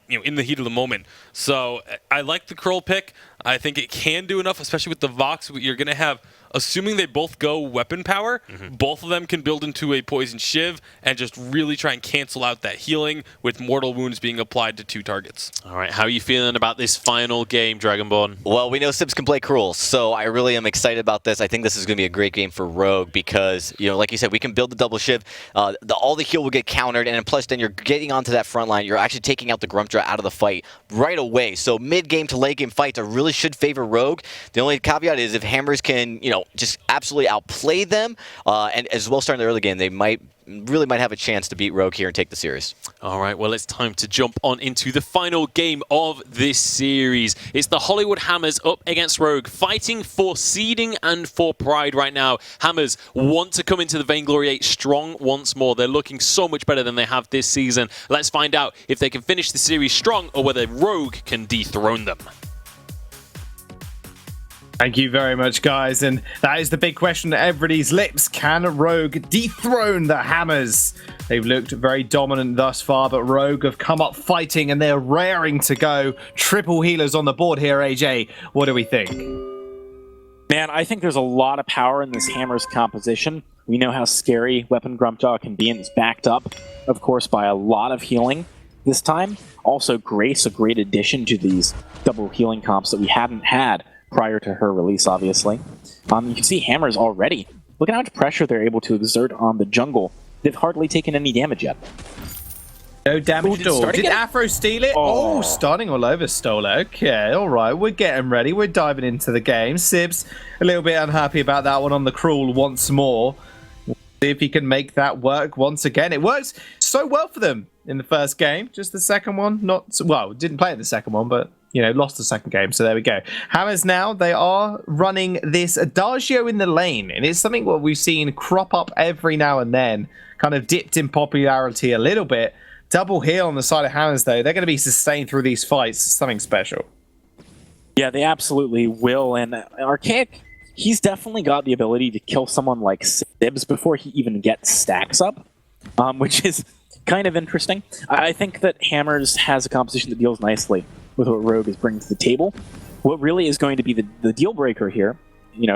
in the heat of the moment. So I like the Cruel pick. I think it can do enough, especially with the Vox. You're going to have, assuming they both go weapon power, both of them can build into a Poison Shiv and just really try and cancel out that healing with Mortal Wounds being applied to 2 targets. All right, how are you feeling about this final game, Dragonborn? Well, we know Sibs can play Cruel, so I really am excited about this. I think this is going to be a great game for Rogue because, like you said, we can build the double Shiv. All the heal will get countered, and plus then you're getting onto that front line. You're actually taking out the Grumpjaw out of the fight right away. So mid-game to late-game fights really should favor Rogue. The only caveat is if Hammers can, just absolutely outplay them, and as well starting the early game, they really might have a chance to beat Rogue here and take the series. All right, well, it's time to jump on into the final game of this series. It's the Hollywood Hammers up against Rogue, fighting for seeding and for pride right now. Hammers want to come into the Vainglory8 strong once more. They're looking so much better than they have this season. Let's find out if they can finish the series strong or whether Rogue can dethrone them. Thank you very much, guys. And that is the big question at everybody's lips. Can Rogue dethrone the Hammers? They've looked very dominant thus far, but Rogue have come up fighting and they're raring to go. Triple healers on the board here, AJ. What do we think? Man, I think there's a lot of power in this Hammers composition. We know how scary Weapon Grumpjaw can be, and it's backed up, of course, by a lot of healing this time. Also, Grace, a great addition to these double healing comps that we hadn't had prior to her release, obviously. You can see Hammers already. Look at how much pressure they're able to exert on the jungle. They've hardly taken any damage yet. No damage at all. Did Afro steal it? Oh, starting all over stole it. Okay, all right. We're getting ready. We're diving into the game. Sibs, a little bit unhappy about that one on the Cruel once more. We'll see if he can make that work once again. It works so well for them in the first game. Just the second one, not so, well, didn't play in the second one, but lost the second game, so there we go. Hammers now, they are running this Adagio in the lane, and it's something what we've seen crop up every now and then, kind of dipped in popularity a little bit. Double heal on the side of Hammers, though. They're going to be sustained through these fights. Something special. Yeah, they absolutely will, and Archaic, he's definitely got the ability to kill someone like Sibs before he even gets stacks up, which is kind of interesting. I think that Hammers has a composition that deals nicely with what Rogue is bringing to the table. What really is going to be the deal breaker here,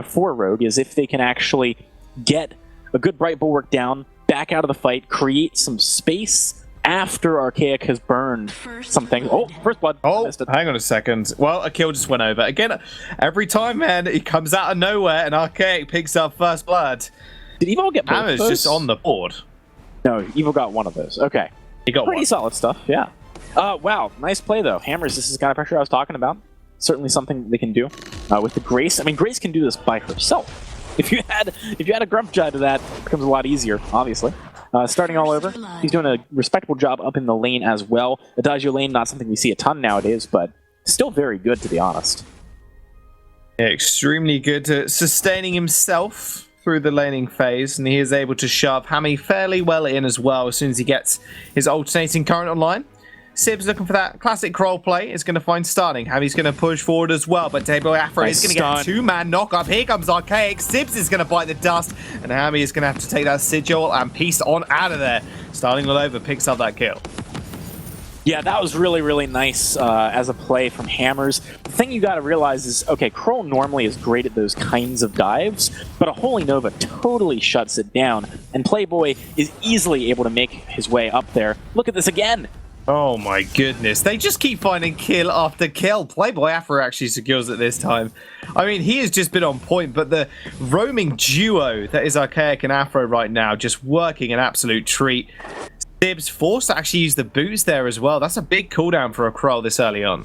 for Rogue, is if they can actually get a good Bright Bulwark down, back out of the fight, create some space after Archaic has burned something. Oh, first blood. Oh, hang on a second. Well, a kill just went over. Again, every time, man, he comes out of nowhere and Archaic picks up first blood. Did Evo get both Hammer's of those? Just on the board. No, Evo got one of those. Okay. He got pretty one. solid stuff, yeah. Wow, nice play though. Hammers, this is the kind of pressure I was talking about. Certainly something they can do with the Grace. I mean, Grace can do this by herself. If you had a Grumpjaw to that, it becomes a lot easier, obviously. Starting all over, he's doing a respectable job up in the lane as well. Adagio lane, not something we see a ton nowadays, but still very good, to be honest. Yeah, extremely good at sustaining himself through the laning phase, and he is able to shove Hammy fairly well in as well as soon as he gets his alternating current online. Sib's looking for that classic Kroll play. Is going to find starting. Hammy's going to push forward as well, but Dayboy Afro is going to get a two-man knock-up. Here comes Archaic. Sibs is going to bite the dust, and Hammy is going to have to take that sigil and piece on out of there. Starting all over, picks up that kill. Yeah, that was really, really nice as a play from Hammers. The thing you got to realize is, okay, Kroll normally is great at those kinds of dives, but a Holy Nova totally shuts it down, and Playboy is easily able to make his way up there. Look at this again. Oh my goodness. They just keep finding kill after kill. Playboy Afro actually secures it this time. I mean, he has just been on point, but the roaming duo that is Archaic and Afro right now, just working an absolute treat. Sibs forced to actually use the boots there as well. That's a big cooldown for a Kroll this early on.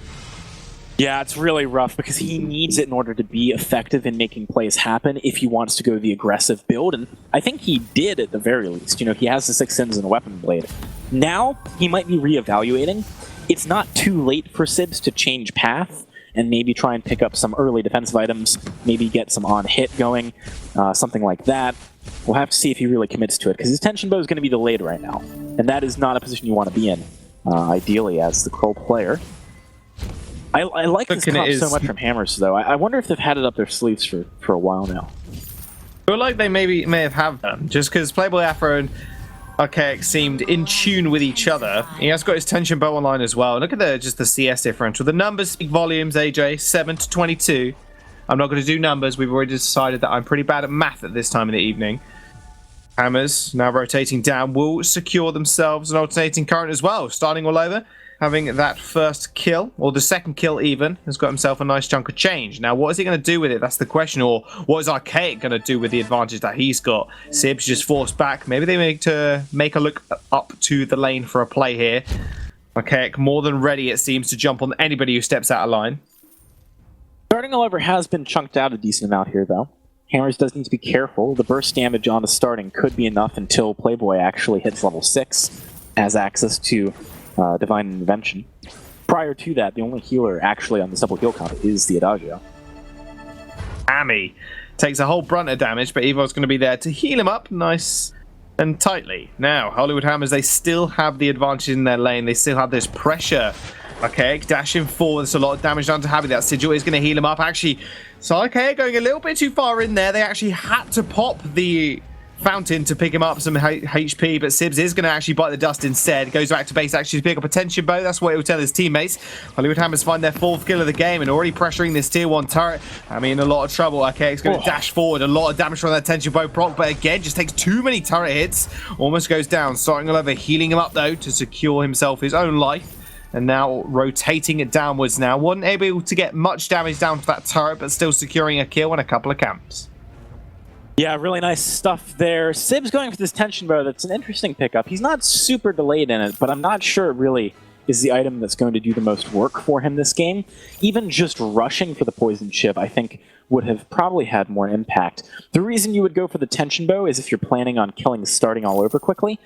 Yeah, it's really rough because he needs it in order to be effective in making plays happen if he wants to go the aggressive build, and I think he did at the very least. He has the 6 sins and a weapon blade. Now, he might be reevaluating it's not too late for Sibs to change path and maybe try and pick up some early defensive items, maybe get some on-hit going, something like that. We'll have to see if he really commits to it, because his tension bow is going to be delayed right now, and that is not a position you want to be in, ideally, as the Kroll player. I like this comp so much from Hammers, though. I wonder if they've had it up their sleeves for a while now. I feel like they may have done, just because Playboy Afro and Archaic seemed in tune with each other. He has got his tension bow online as well. Look at just the CS differential. The numbers speak volumes, AJ. 7 to 22. I'm not going to do numbers. We've already decided that I'm pretty bad at math at this time of the evening. Hammers, now rotating down, will secure themselves an alternating current as well. Starting all over, having that first kill, or the second kill even, has got himself a nice chunk of change. Now, what is he going to do with it? That's the question. Or what is Archaic going to do with the advantage that he's got? Sibs just forced back. Maybe they make a look up to the lane for a play here. Archaic more than ready, it seems, to jump on anybody who steps out of line. Starting all over has been chunked out a decent amount here, though. Hammers does need to be careful. The burst damage on the starting could be enough until Playboy actually hits level 6, has access to Divine Intervention. Prior to that, the only healer actually on the double heal comp is the Adagio. Ami takes a whole brunt of damage, but Evo's going to be there to heal him up nice and tightly. Now, Hollywood Hammers, they still have the advantage in their lane. They still have this pressure. Okay, dashing forward. There's a lot of damage done to Happy. That Sigil is going to heal him up. Actually, so okay, going a little bit too far in there. They actually had to pop the fountain to pick him up some HP, but Sibs is going to actually bite the dust instead. Goes back to base actually to pick up a tension bow. That's what it will tell his teammates. Hollywood Hammers find their 4th kill of the game and already pressuring this tier 1 turret. I mean, a lot of trouble. Okay, it's going to dash forward. A lot of damage from that tension bow proc, but again, just takes too many turret hits. Almost goes down. Starting all over, healing him up though to secure himself his own life. And now rotating it downwards now. Wasn't able to get much damage down to that turret, but still securing a kill and a couple of camps. Yeah, really nice stuff there. Sib's going for this tension bow. That's an interesting pickup. He's not super delayed in it, but I'm not sure it really is the item that's going to do the most work for him this game. Even just rushing for the poison chip, I think, would have probably had more impact. The reason you would go for the tension bow is if you're planning on killing starting all over quickly.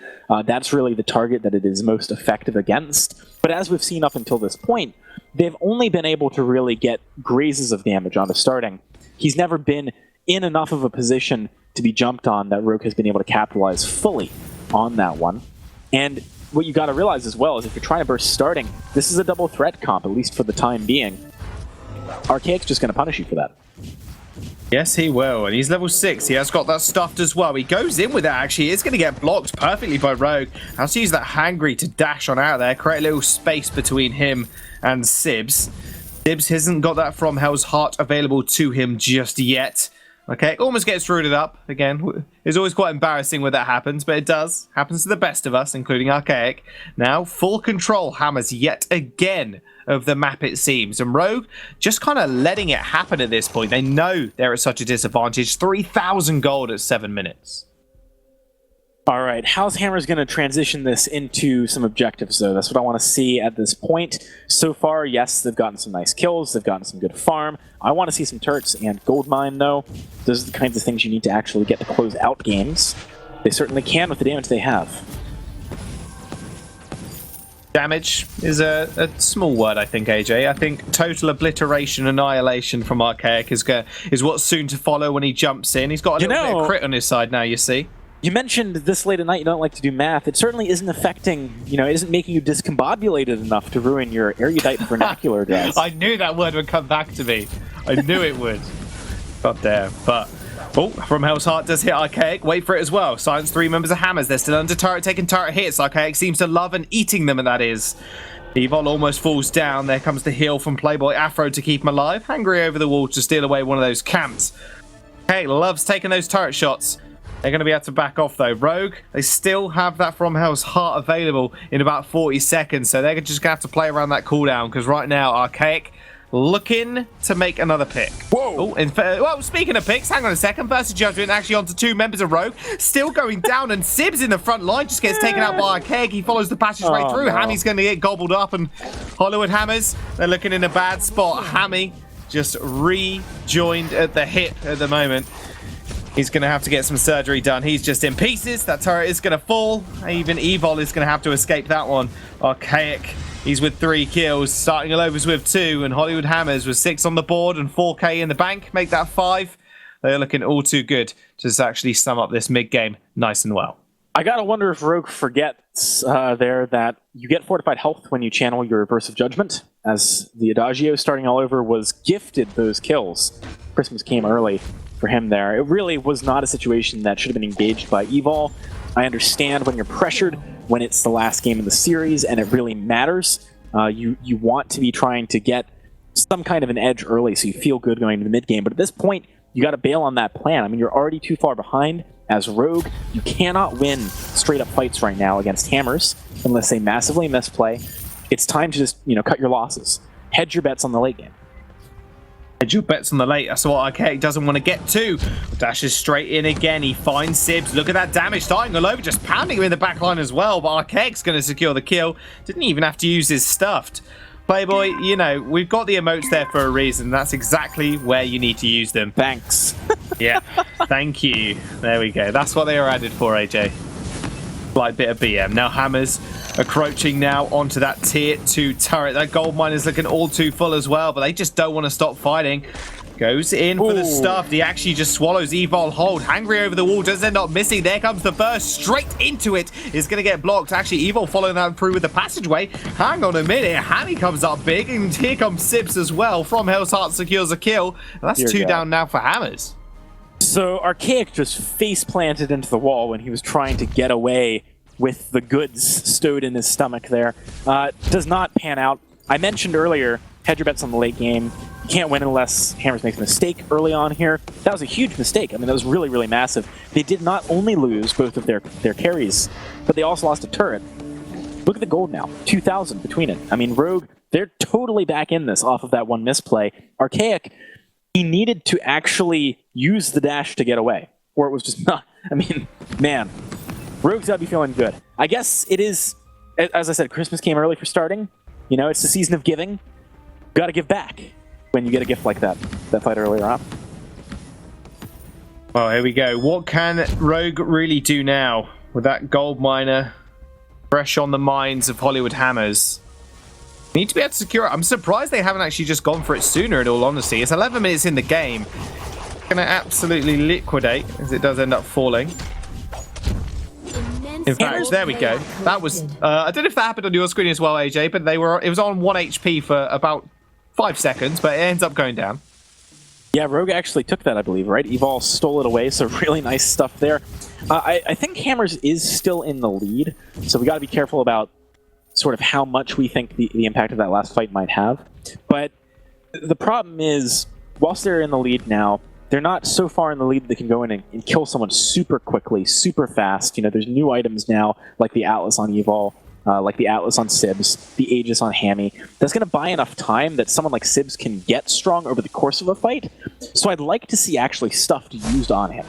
That's really the target that it is most effective against. But as we've seen up until this point, they've only been able to really get grazes of damage onto starting. He's never been in enough of a position to be jumped on that Rogue has been able to capitalize fully on that one. And what you got to realize as well is if you're trying to burst starting, this is a double threat comp, at least for the time being. Archaic's just going to punish you for that. Yes, he will, and he's level 6. He has got that stuffed as well. He goes in with that, actually. It's going to get blocked perfectly by Rogue. Has to use that hangry to dash on out there, create a little space between him and Sibs. Sibs hasn't got that From Hell's Heart available to him just yet. Okay, almost gets rooted up. Again, it's always quite embarrassing when that happens, but it does. Happens to the best of us, including Archaic. Now, full control Hammers yet again of the map, it seems. And Rogue just kind of letting it happen at this point. They know they're at such a disadvantage. 3,000 gold at 7 minutes. All right, how's Hammers going to transition this into some objectives, though? That's what I want to see at this point. So far, yes, they've gotten some nice kills. They've gotten some good farm. I want to see some turrets and gold mine, though. Those are the kinds of things you need to actually get to close out games. They certainly can with the damage they have. Damage is a small word, I think, AJ. I think total obliteration, annihilation from Archaic is what's soon to follow when he jumps in. He's got a little bit of crit on his side now, you see. You mentioned this late at night you don't like to do math. It certainly isn't affecting, it isn't making you discombobulated enough to ruin your erudite vernacular, guys. I knew that word would come back to me. I knew it would. God damn. But, From Hell's Heart does hit Archaic. Wait for it as well. Silence 3 members of Hammers. They're still under turret, taking turret hits. Archaic seems to love and eating them, and that is. Evol almost falls down. There comes the heal from Playboy Afro to keep him alive. Hangry over the wall to steal away one of those camps. Hey, loves taking those turret shots. They're going to be able to back off, though. Rogue, they still have that From Hell's Heart available in about 40 seconds, so they're just going to have to play around that cooldown, because right now, Archaic looking to make another pick. Whoa! Well, speaking of picks, hang on a second. Burst of Judgment actually onto 2 members of Rogue. Still going down, and Sibs in the front line just gets taken out by Archaic. He follows the passage right through. No. Hammy's going to get gobbled up, and Hollywood Hammers, they're looking in a bad spot. Hammy just rejoined at the hip at the moment. He's going to have to get some surgery done. He's just in pieces. That turret is going to fall. Even Evol is going to have to escape that one. Archaic He's with 3 kills. Starting Alova's with 2, and Hollywood Hammers with 6 on the board and 4k in the bank. Make that 5. They're looking all too good to actually sum up this mid-game nice and well. I gotta wonder if Rogue forgets there that you get fortified health when you channel your Reverse of Judgment, as the Adagio starting all over was gifted those kills. Christmas came early for him there. It really was not a situation that should have been engaged by Evol. I understand when you're pressured, when it's the last game of the series, and it really matters. You want to be trying to get some kind of an edge early so you feel good going into the mid-game, but at this point, you got to bail on that plan. I mean, you're already too far behind. As Rogue, you cannot win straight-up fights right now against Hammers unless they massively misplay. It's time to just, cut your losses. Hedge your bets on the late game. Hedge your bets on the late. That's what Archaic doesn't want to get to. Dashes straight in again. He finds Sibs. Look at that damage starting all over, just pounding him in the back line as well. But Archaic's going to secure the kill. Didn't even have to use his stuffed. Playboy, we've got the emotes there for a reason. That's exactly where you need to use them. Thanks. Yeah, thank you. There we go. That's what they were added for, AJ. Slight bit of BM. Now Hammers encroaching now onto that tier 2 turret. That gold mine is looking all too full as well, but they just don't want to stop fighting. Goes in for the stuff. He actually just swallows Evol hold. Hangry over the wall. Does end up missing. There comes the burst. Straight into it. Is going to get blocked. Actually, Evol following that through with the passageway. Hang on a minute. Hammy comes up big. And here comes Sips as well. From Hell's Heart secures a kill. And that's 2 down now for Hammers. So Archaic just face planted into the wall when he was trying to get away with the goods stowed in his stomach there. Does not pan out. I mentioned earlier, hedge your bets on the late game. You can't win unless Hammers makes a mistake early on here. That was a huge mistake. I mean, that was really, really massive. They did not only lose both of their carries, but they also lost a turret. Look at the gold now. 2,000 between it. I mean, Rogue, they're totally back in this off of that one misplay. Archaic, he needed to actually use the dash to get away, or it was just not. I mean, man, Rogue's got to be feeling good. I guess it is, as I said, Christmas came early for starting. It's the season of giving. Got to give back when you get a gift like that fight earlier on. Well, here we go. What can Rogue really do now with that gold miner fresh on the minds of Hollywood Hammers? Need to be able to secure it. I'm surprised they haven't actually just gone for it sooner, in all honesty. It's 11 minutes in the game. Going to absolutely liquidate as it does end up falling. In fact, there we go. That was... I don't know if that happened on your screen as well, AJ, but it was on 1 HP for about 5 seconds, but it ends up going down. Yeah, Rogue actually took that, I believe, right? Evol stole it away, so really nice stuff there. I think Hammers is still in the lead, so we got to be careful about sort of how much we think the impact of that last fight might have. But the problem is, whilst they're in the lead now, they're not so far in the lead that they can go in and kill someone super quickly, super fast. There's new items now, like the Atlas on Evol, like the Atlas on Sibs, the Aegis on Hammy. That's going to buy enough time that someone like Sibs can get strong over the course of a fight. So I'd like to see actually stuff used on him.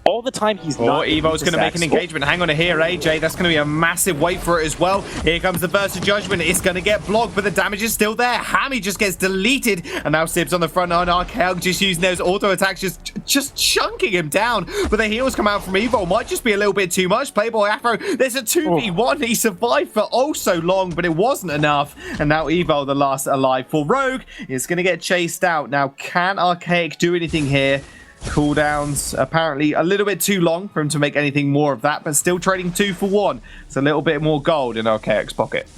All the time he's not... Evo's going to make an engagement. Hang on here, AJ. That's going to be a massive wait for it as well. Here comes the burst of judgment. It's going to get blocked, but the damage is still there. Hammy just gets deleted. And now Sibs on the front line. Archaeal just using those auto attacks, just chunking him down. But the heals come out from Evo. Might just be a little bit too much. Playboy Afro, there's a 2v1. He survived for oh so long, but it wasn't enough. And now Evo, the last alive for Rogue, is going to get chased out. Now, can Archaic do anything here? Cooldowns apparently a little bit too long for him to make anything more of that, but still trading 2 for 1. It's a little bit more gold in Archaic's pocket.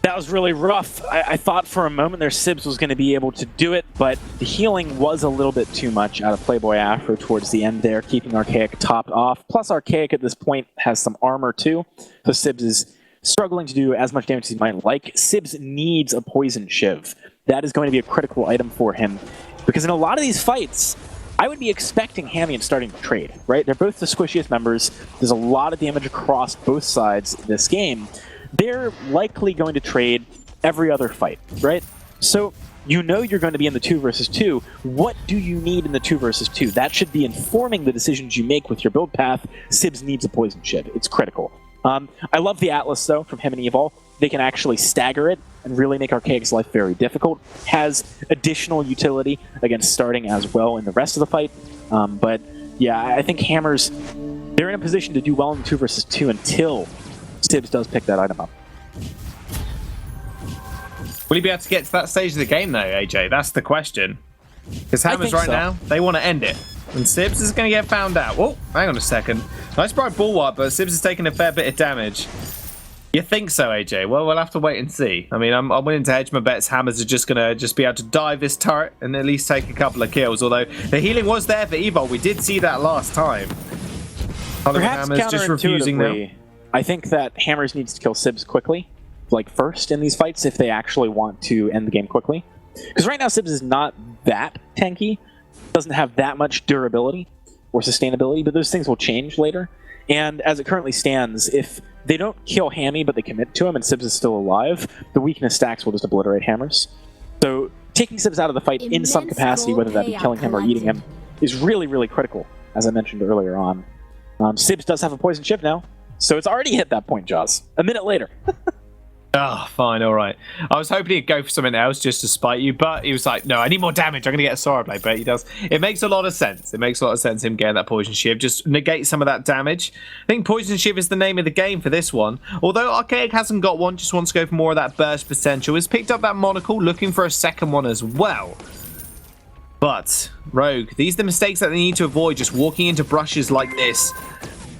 That was really rough. I thought for a moment their Sibs was going to be able to do it, but the healing was a little bit too much out of Playboy Afro towards the end there, keeping Archaic topped off. Plus Archaic at this point has some armor too, so Sibs is struggling to do as much damage as he might like. Sibs needs a poison shiv. That is going to be a critical item for him, because in a lot of these fights, I would be expecting Hammy and starting to trade, right? They're both the squishiest members. There's a lot of damage across both sides this game. They're likely going to trade every other fight, right? So you're going to be in the 2 versus 2. What do you need in the 2 versus 2? That should be informing the decisions you make with your build path. Sibs needs a poison shiv. It's critical. I love the Atlas, though, from him and Evol. They can actually stagger it and really make Archaic's life very difficult. Has additional utility against starting as well in the rest of the fight. But yeah, I think Hammers, they're in a position to do well in 2 versus 2 until Sibs does pick that item up. Will he be able to get to that stage of the game, though, AJ? That's the question. Because Hammers think right so. now, they want to end it. And Sibs is going to get found out. Oh, hang on a second. Nice bright bulwark, but Sibs is taking a fair bit of damage. You think so, AJ? Well, we'll have to wait and see. I mean, I'm willing to hedge my bets. Hammers are just going to be able to dive this turret and at least take a couple of kills. Although the healing was there for Evil. We did see that last time. Perhaps Hammers just refusing now. counterintuitively, I think that Hammers needs to kill Sibs quickly, like first in these fights, if they actually want to end the game quickly. Because right now Sibs is not that tanky, doesn't have that much durability or sustainability, but those things will change later. And as it currently stands, if they don't kill Hammy but they commit to him and Sibs is still alive, the weakness stacks will just obliterate Hammers. So taking Sibs out of the fight in some capacity, whether that be killing him or eating him, is really, really critical, as I mentioned earlier on. Sibs does have a poison chip now, so it's already hit that point, Jaws. A minute later. Oh, fine, all right. I was hoping he'd go for something else just to spite you, but he was like, no, I need more damage. I'm going to get a Sora Blade, but he does. It makes a lot of sense. It makes a lot of sense him getting that Poison Shiv. Just negate some of that damage. I think Poison Shiv is the name of the game for this one. Although Archaic hasn't got one, just wants to go for more of that burst potential. Has picked up that Monocle, looking for a second one as well. But, Rogue, these are the mistakes that they need to avoid, just walking into brushes like this.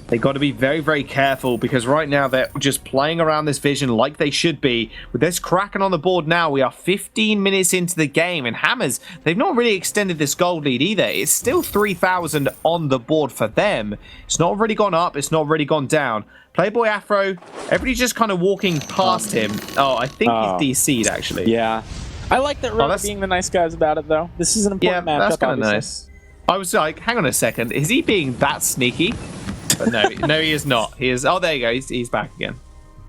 They got to be very, very careful because right now they're just playing around this vision like they should be. With this Kraken on the board now, we are 15 minutes into the game, and Hammers, they've not really extended this gold lead either. It's still 3,000 on the board for them. It's not really gone up. It's not really gone down. Playboy Afro, everybody's just kind of walking past him. Oh, I think he's DC'd, actually. Yeah. I like that Rogue that's being the nice guys about it, though. This is an important matchup, that's kind of obviously. nice. I was like, hang on a second. Is he being that sneaky? But no, he is not. He is. Oh, there you go. He's back again.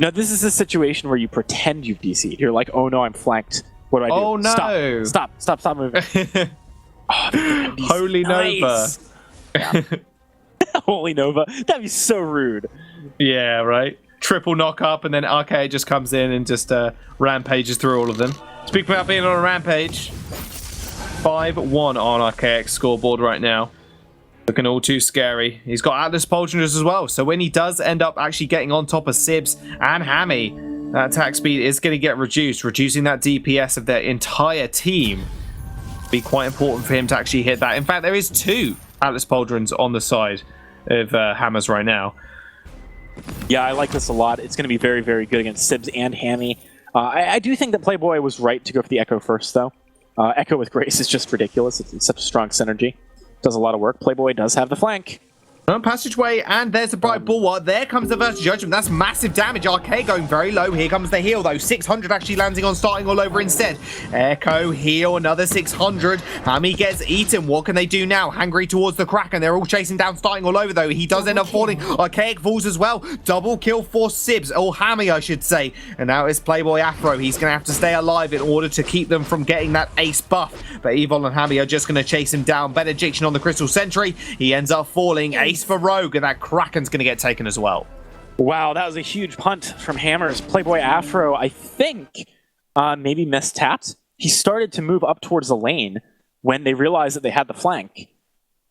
No, this is a situation where you pretend you've DC'd. You're like, oh no, I'm flanked. What do I do? Oh no! Stop moving. Oh, Holy nice. Nova. Yeah. Holy Nova. That'd be so rude. Yeah, right. Triple knock up, and then Arcade just comes in and just rampages through all of them. Speaking about being on a rampage, 5-1 on Archaic's scoreboard right now. Looking all too scary. He's got Atlas Pauldrons as well, so when he does end up actually getting on top of Sibs and Hammy, that attack speed is going to get reduced, reducing that DPS of their entire team. Be quite important for him to actually hit that. In fact, there is 2 Atlas Pauldrons on the side of Hammers right now. Yeah, I like this a lot. It's going to be very, very good against Sibs and Hammy. I do think that Playboy was right to go for the Echo first, though. Echo with Grace is just ridiculous. It's such a strong synergy. Does a lot of work. Playboy does have the flank. Passageway, and there's the bright bulwark. There comes the Verse Judgment. That's massive damage. Arcade going very low. Here comes the heal, though. 600 actually landing on starting all over instead. Echo, heal, another 600. Hammy gets eaten. What can they do now? Hangry towards the Kraken. They're all chasing down starting all over, though. He does end up falling. Archaic falls as well. Double kill for Sibs, or Hammy, I should say. And now it's Playboy Afro. He's going to have to stay alive in order to keep them from getting that ace buff. But Evil and Hammy are just going to chase him down. Benediction on the Crystal Sentry. He ends up falling. Ace for Rogue, and that Kraken's going to get taken as well. Wow, that was a huge punt from Hammers. Playboy Afro, I think, maybe mistapped. He started to move up towards the lane when they realized that they had the flank.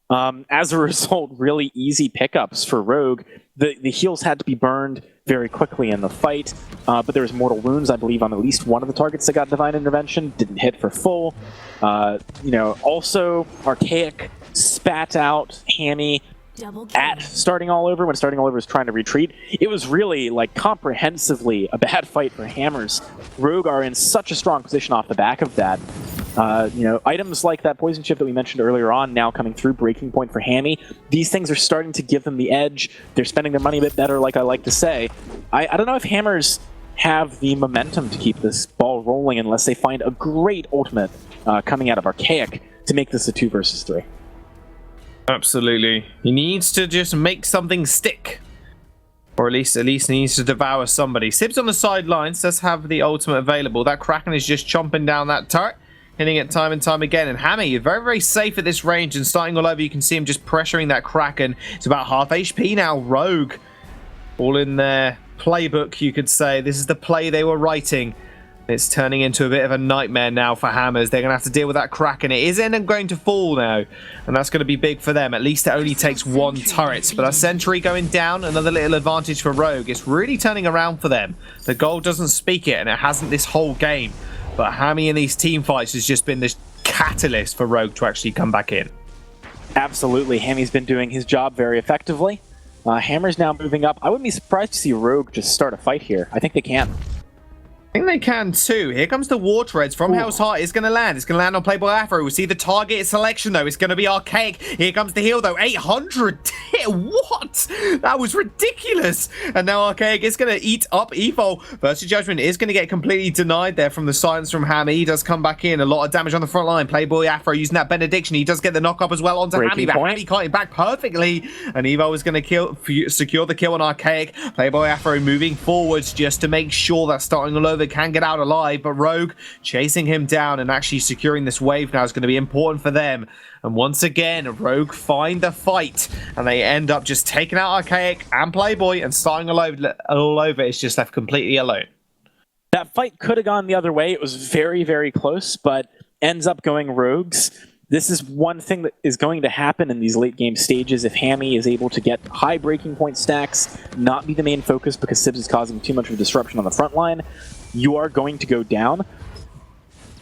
As a result, really easy pickups for Rogue. The heals had to be burned very quickly in the fight, but there was mortal wounds, I believe, on at least one of the targets that got Divine Intervention. Didn't hit for full. Also, Archaic spat out Hammy at Starting All Over when Starting All Over was trying to retreat. It was really, like, comprehensively a bad fight for Hammers. Rogue are in such a strong position off the back of that. Items like that poison chip that we mentioned earlier on now coming through, breaking point for Hammy. These things are starting to give them the edge. They're spending their money a bit better, like I like to say. I don't know if Hammers have the momentum to keep this ball rolling unless they find a great ultimate coming out of Archaic to make this a 2 versus 3. Absolutely. He needs to just make something stick. Or at least he needs to devour somebody. Sibs on the sidelines does have the ultimate available. That Kraken is just chomping down that turret, hitting it time and time again. And Hammy, you're very, very safe at this range. And starting all over, you can see him just pressuring that Kraken. It's about half HP now. Rogue, all in their playbook, you could say. This is the play they were writing. It's turning into a bit of a nightmare now for Hammers. They're going to have to deal with that Kraken. It is going to fall now, and that's going to be big for them. At least it only takes 1 turret. But a Sentry going down, another little advantage for Rogue. It's really turning around for them. The goal doesn't speak it, and it hasn't this whole game. but Hammy in these team fights has just been this catalyst for Rogue to actually come back in. Absolutely. Hammy's been doing his job very effectively. Hammer's now moving up. I wouldn't be surprised to see Rogue just start a fight here. I think they can. I think they can too. Here comes the War Treads from Hell's Heart. It's going to land. It's going to land on Playboy Afro. We'll see the target selection though. It's going to be Archaic. Here comes the heal though. 800. What? That was ridiculous. And now Archaic is going to eat up Evil. Versus Judgment is going to get completely denied there from the silence from Hammy. He does come back in. A lot of damage on the front line. Playboy Afro using that benediction. He does get the knock up as well onto Hammy. But Hammy caught him back perfectly. And Evo is going to secure the kill on Archaic. Playboy Afro moving forwards just to make sure that starting all over can get out alive, but Rogue chasing him down and actually securing this wave now is going to be important for them. And once again, Rogue find the fight, and they end up just taking out Archaic and Playboy, and starting all over is just left completely alone. That fight could have gone the other way. It was very, very close, but ends up going Rogues. This is one thing that is going to happen in these late game stages if Hammy is able to get high breaking point stacks, not be the main focus because Sibs is causing too much of a disruption on the front line. You are going to go down.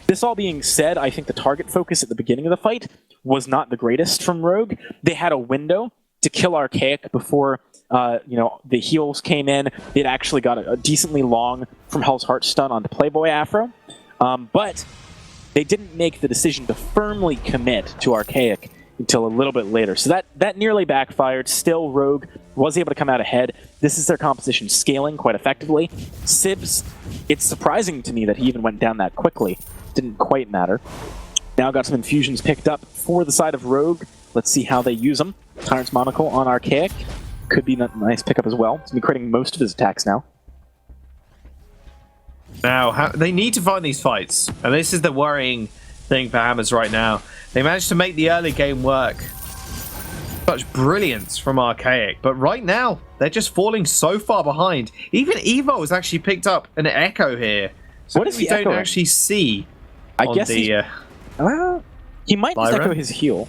This all being said, I think the target focus at the beginning of the fight was not the greatest from Rogue. They had a window to kill Archaic before the heals came in. It actually got a decently long from Hell's Heart stun onto Playboy Afro. But they didn't make the decision to firmly commit to Archaic until a little bit later. So that nearly backfired. Still, Rogue was able to come out ahead. This is their composition scaling quite effectively. Sibs, it's surprising to me that he even went down that quickly. Didn't quite matter. Now got some infusions picked up for the side of Rogue. Let's see how they use them. Tyrant's Monocle on Archaic. Could be a nice pickup as well. He's going to be critting most of his attacks now. Now, they need to find these fights. And this is the worrying thing for Hammers right now. They managed to make the early game work. Such brilliance from Archaic. But right now, they're just falling so far behind. Even Evo has actually picked up an Echo here. So what is we don't actually see. I guess he might just echo his heal.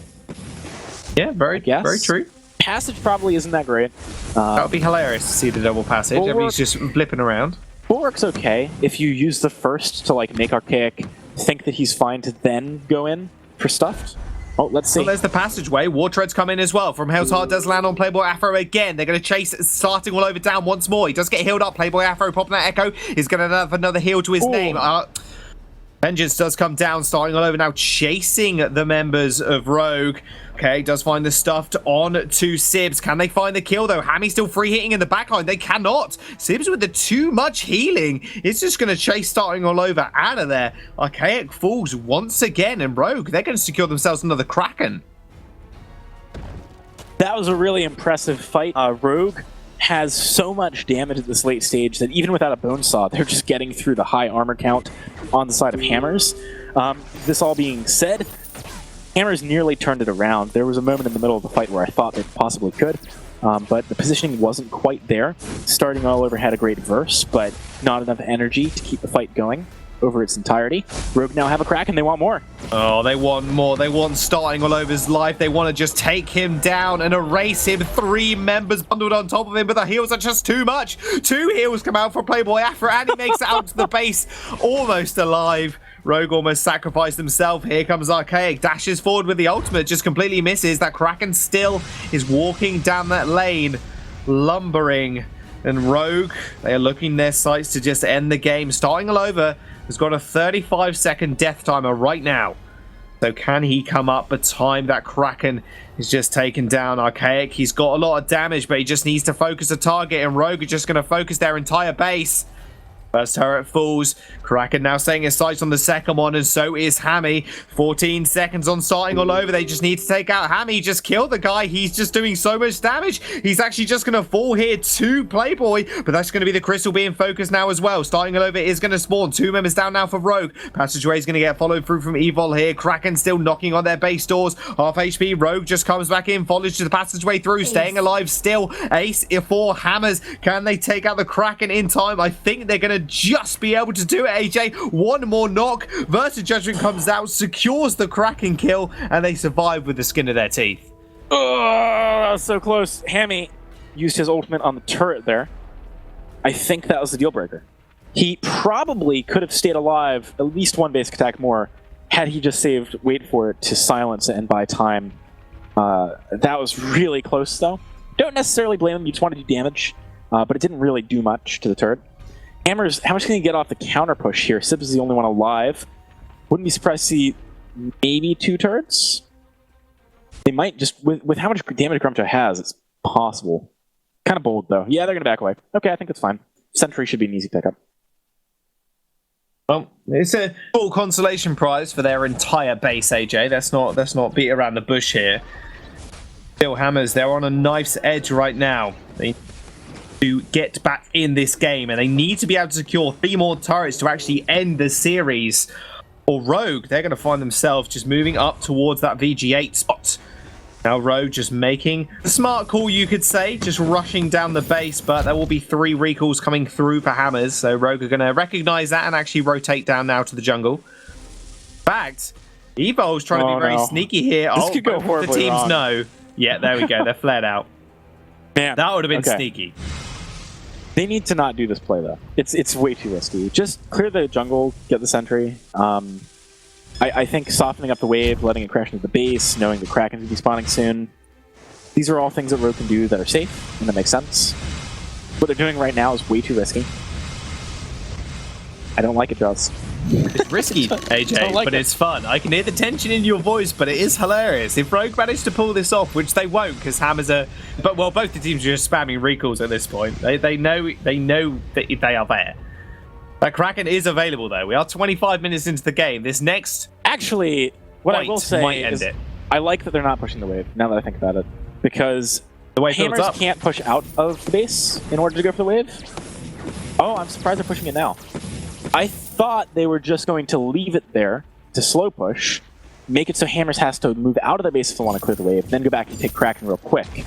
Yeah, very true. Passage probably isn't that great. That would be hilarious to see the double passage. He's just blipping around. Bulwark's okay if you use the first to make Archaic think that he's fine to then go in for stuff. Oh, let's see. Well, there's the passageway. War Treads come in as well. From Hell's Heart does land on Playboy Afro again. They're going to chase, starting all over down once more. He does get healed up. Playboy Afro popping that echo. He's going to have another heal to his name. Vengeance does come down, starting all over now, chasing the members of Rogue. Okay, does find the stuffed on to Sibs. Can they find the kill, though? Hammy's still free hitting in the backline. They cannot. Sibs with the too much healing. It's just going to chase starting all over out of there. Archaic falls once again, and Rogue, they're going to secure themselves another Kraken. That was a really impressive fight. Rogue has so much damage at this late stage that even without a bone saw, they're just getting through the high armor count on the side of Hammers. This all being said, Hammers nearly turned it around. There was a moment in the middle of the fight where I thought they possibly could, but the positioning wasn't quite there. Starting all over had a great verse, but not enough energy to keep the fight going over its entirety. Rogue now have a crack and they want more. Oh, they want more. They want starting all over his life. They want to just take him down and erase him. 3 members bundled on top of him, but the heals are just too much. 2 heals come out from Playboy Afro, and he makes it out to the base almost alive. Rogue almost sacrificed himself. Here comes Archaic. Dashes forward with the ultimate. Just completely misses. That Kraken still is walking down that lane, lumbering. And Rogue, they are looking their sights to just end the game. Starting all over has got a 35-second death timer right now. So can he come up? But time that Kraken is just taken down. Archaic, he's got a lot of damage, but he just needs to focus a target. And Rogue is just going to focus their entire base. First turret falls. Kraken now setting his sights on the second one, and so is Hammy. 14 seconds on starting all over. They just need to take out Hammy. Just kill the guy. He's just doing so much damage. He's actually just going to fall here to Playboy, but that's going to be the crystal being focused now as well. Starting all over is going to spawn. 2 members down now for Rogue. Passageway is going to get followed through from Evil here. Kraken still knocking on their base doors. Half HP. Rogue just comes back in, follows to the passageway through. Staying alive still. Ace for Hammers. Can they take out the Kraken in time? I think they're going to just be able to do it, AJ. 1 more knock. Versus Judgment comes out, secures the Kraken kill, and they survive with the skin of their teeth. Oh, so close. Hammy used his ultimate on the turret there. I think that was the deal breaker. He probably could have stayed alive at least one basic attack more had he just saved Wait For It to silence it and buy time. That was really close, though. Don't necessarily blame him. You just want to do damage, but it didn't really do much to the turret. Hammers, how much can he get off the counter push here? Sibs is the only one alive. Wouldn't be surprised to see maybe 2 turrets. They might just, with how much damage Grumto has, it's possible. Kind of bold, though. Yeah, they're going to back away. Okay, I think it's fine. Sentry should be an easy pickup. Well, it's a full consolation prize for their entire base, AJ. Let's not beat around the bush here. Still, Hammers, they're on a knife's edge right now. They need to get back in this game, and they need to be able to secure 3 more turrets to actually end the series. Or Rogue, they're going to find themselves just moving up towards that VG8 spot. Now Rogue just making a smart call, you could say, just rushing down the base, but there will be 3 recalls coming through for Hammers, so Rogue are going to recognize that and actually rotate down now to the jungle. In fact, Evo's trying to be very sneaky here. This could go the horribly teams wrong. know. Yeah, there we go. They're flared out. Man, That would have been okay. sneaky. They need to not do this play, though. It's way too risky. Just clear the jungle, get the sentry. I think softening up the wave, letting it crash into the base, knowing the Kraken's going to be spawning soon. These are all things that Rogue can do that are safe and that make sense. What they're doing right now is way too risky. I don't like it, Joss. It's risky, AJ, like but it. it's fun. I can hear the tension in your voice, but it is hilarious. If Rogue managed to pull this off, which they won't, because Hammers are... But, well, both the teams are just spamming recalls at this point. They know that they are there. That Kraken is available, though. We are 25 minutes into the game. This next Actually, what I fight will say might end is it. I like that they're not pushing the wave, now that I think about it. Because The wave builds Hammers up. can't push out of the base in order to go for the wave. Oh, I'm surprised they're pushing it now. I thought they were just going to leave it there to slow push, make it so Hammers has to move out of the base if they want to clear the wave, then go back and take Kraken real quick.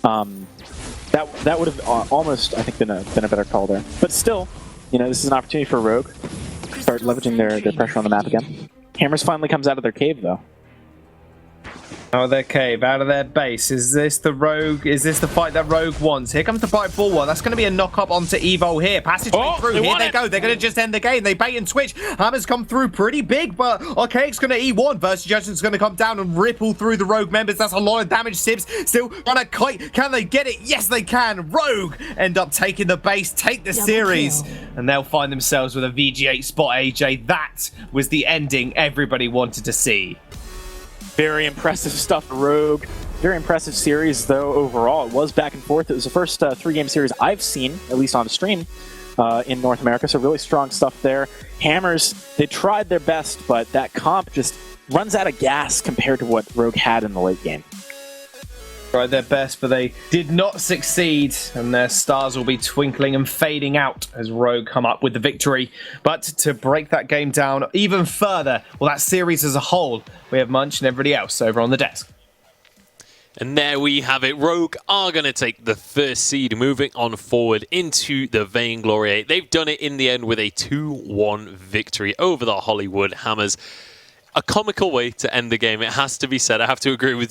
That would have almost, I think, been a better call there. But still, you know, this is an opportunity for Rogue to start leveraging their pressure on the map again. Hammers finally comes out of their cave, though. Out of their cave, out of their base. Is this the Rogue? Is this the fight that Rogue wants? Here comes the fight forward. That's going to be a knock up onto Evo here. Passageway through. Here they go. They're going to just end the game. They bait and switch. Hammers come through pretty big, but Archaic's going to E1. Versus Judgment's going to come down and ripple through the Rogue members. That's a lot of damage. Sibs still on a kite. Can they get it? Yes, they can. Rogue end up taking the base, take the series, and they'll find themselves with a VG8 spot, AJ. That was the ending everybody wanted to see. Very impressive stuff, Rogue. Very impressive series, though, overall. It was back and forth. It was the first 3-game series I've seen, at least on stream, in North America, so really strong stuff there. Hammers, they tried their best, but that comp just runs out of gas compared to what Rogue had in the late game. Tried their best, but they did not succeed, and their stars will be twinkling and fading out as Rogue come up with the victory. But to break that game down even further, well, that series as a whole, we have Munch and everybody else over on the desk. And there we have it. Rogue are going to take the first seed, moving on forward into the Vainglory8. They've done it in the end with a 2-1 victory over the Hollywood Hammers. A comical way to end the game, it has to be said. I have to agree with